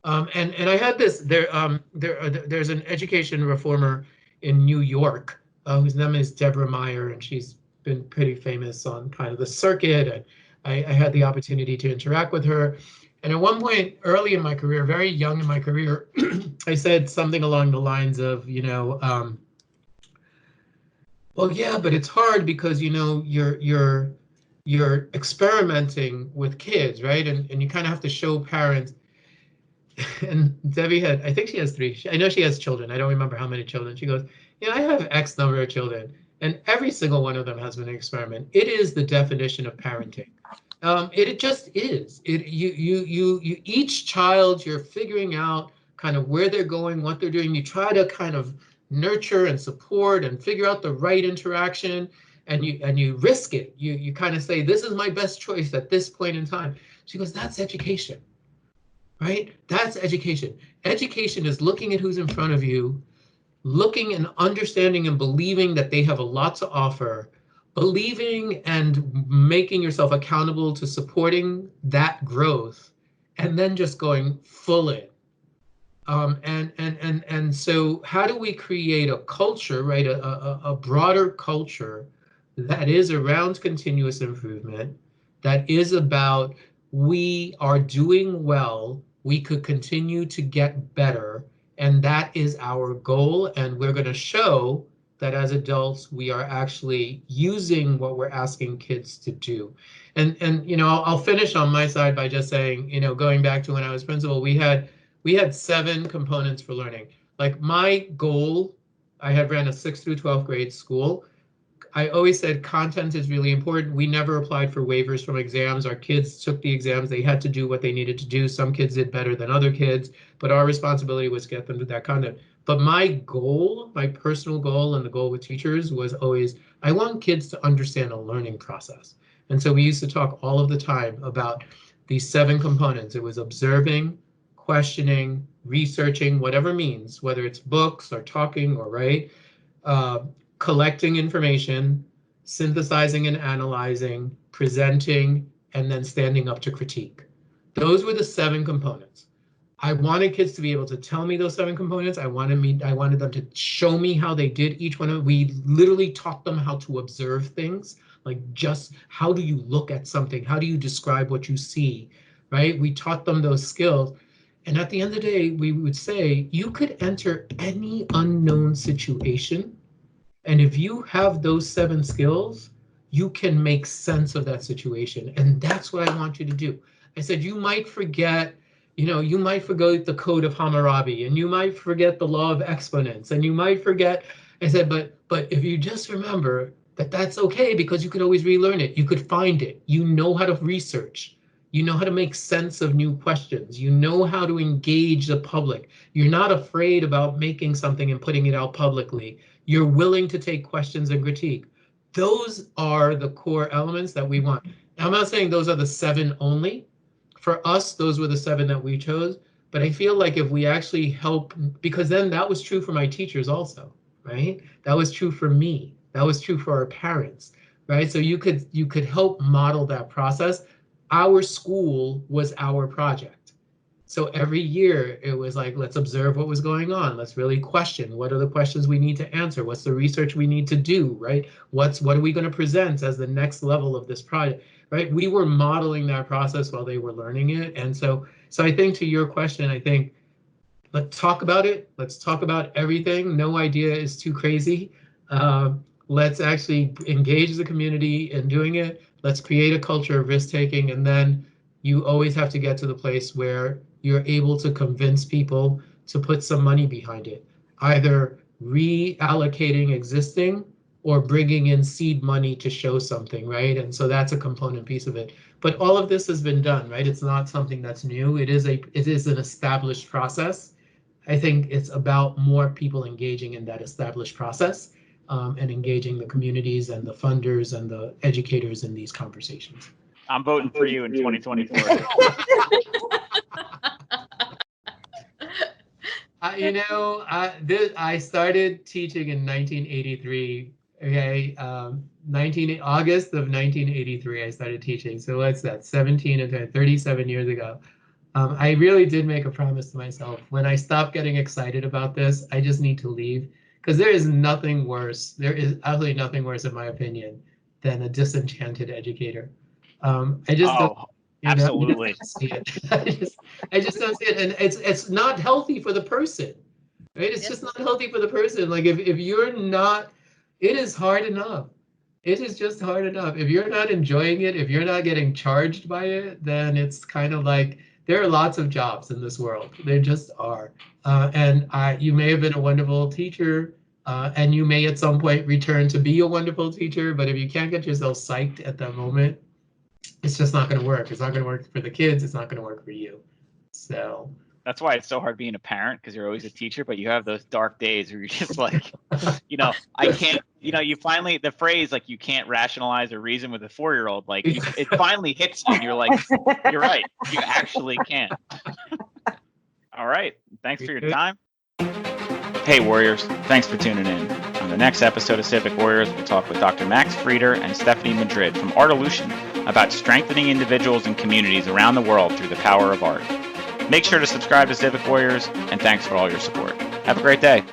And I had this, there's an education reformer in New York whose name is Deborah Meyer, and she's been pretty famous on kind of the circuit. And I had the opportunity to interact with her. And at one point early in my career, very young in my career, I said something along the lines of, well, yeah, but it's hard because, you're experimenting with kids, right? And you kind of have to show parents. And Debbie I think she has three. I know she has children. I don't remember how many children. She goes, I have X number of children, and every single one of them has been an experiment. It is the definition of parenting. It just is. You each child, you're figuring out kind of where they're going, what they're doing. You try to kind of nurture and support and figure out the right interaction, and you risk it. You kind of say, this is my best choice at this point in time. She goes, that's education, right? That's education. Education is looking at who's in front of you, looking and understanding and believing that they have a lot to offer, believing and making yourself accountable to supporting that growth, and then just going full in. And so how do we create a culture, right? A broader culture that is around continuous improvement, that is about, we are doing well, we could continue to get better, and that is our goal. And we're going to show that as adults, we are actually using what we're asking kids to do. And I'll finish on my side by just saying, going back to when I was principal, we had 7 components for learning. Like my goal, I had ran a 6th through 12th grade school. I always said content is really important. We never applied for waivers from exams. Our kids took the exams. They had to do what they needed to do. Some kids did better than other kids, but our responsibility was to get them to that content. But my goal, my personal goal, and the goal with teachers was always, I want kids to understand a learning process. And so we used to talk all of the time about these 7 components. It was observing, questioning, researching, whatever means, whether it's books or talking or collecting information, synthesizing and analyzing, presenting, and then standing up to critique. Those were the 7 components. I wanted kids to be able to tell me those 7 components. I wanted them to show me how they did each one of them. We literally taught them how to observe things, like just how do you look at something? How do you describe what you see, right? We taught them those skills. And at the end of the day, we would say, you could enter any unknown situation, and if you have those 7 skills, you can make sense of that situation. And that's what I want you to do. I said, you might forget, You might forget the code of Hammurabi, and you might forget the law of exponents, and you might forget. I said, but if you just remember that that's okay, because you could always relearn it. You could find it. You know how to research. You know how to make sense of new questions. You know how to engage the public. You're not afraid about making something and putting it out publicly. You're willing to take questions and critique. Those are the core elements that we want. Now, I'm not saying those are the 7 only. For us, those were the 7 that we chose. But I feel like if we actually help, because then that was true for my teachers also, right? That was true for me. That was true for our parents, right? So you could help model that process. Our school was our project. So every year it was like, let's observe what was going on. Let's really question, what are the questions we need to answer? What's the research we need to do, right? What are we going to present as the next level of this project, right? We were modeling that process while they were learning it. And so I think, to your question, I think, let's talk about it. Let's talk about everything. No idea is too crazy. Let's actually engage the community in doing it. Let's create a culture of risk taking. And then you always have to get to the place where you're able to convince people to put some money behind it, either reallocating existing or bringing in seed money to show something, right? And so that's a component piece of it. But all of this has been done, right? It's not something that's new. It is an established process. I think it's about more people engaging in that established process, and engaging the communities and the funders and the educators in these conversations. I'm voting for you in 2024. I started teaching in 1983. Okay, August of 1983, I started teaching. So what's that? 37 years ago. I really did make a promise to myself. When I stop getting excited about this, I just need to leave, because there is nothing worse. There is absolutely nothing worse, in my opinion, than a disenchanted educator. I just don't, absolutely. see it. I just don't see it, and it's not healthy for the person, right? It's just not healthy for the person. Like if you're not, it is hard enough. It is just hard enough. If you're not enjoying it, if you're not getting charged by it, then it's kind of like, there are lots of jobs in this world. There just are. You may have been a wonderful teacher, and you may at some point return to be a wonderful teacher, but if you can't get yourself psyched at that moment, it's just not going to work. It's not going to work for the kids. It's not going to work for you. So that's why it's so hard being a parent, because you're always a teacher, but you have those dark days where you're just like, I can't, you finally, the phrase, like, you can't rationalize or reason with a 4-year-old, like, it finally hits you and you're like, you're right, you actually can. All right. Thanks for your time. Hey, Warriors. Thanks for tuning in. On the next episode of Civic Warriors, we'll talk with Dr. Max Frieder and Stephanie Madrid from Artolution about strengthening individuals and communities around the world through the power of art. Make sure to subscribe to Civic Warriors, and thanks for all your support. Have a great day.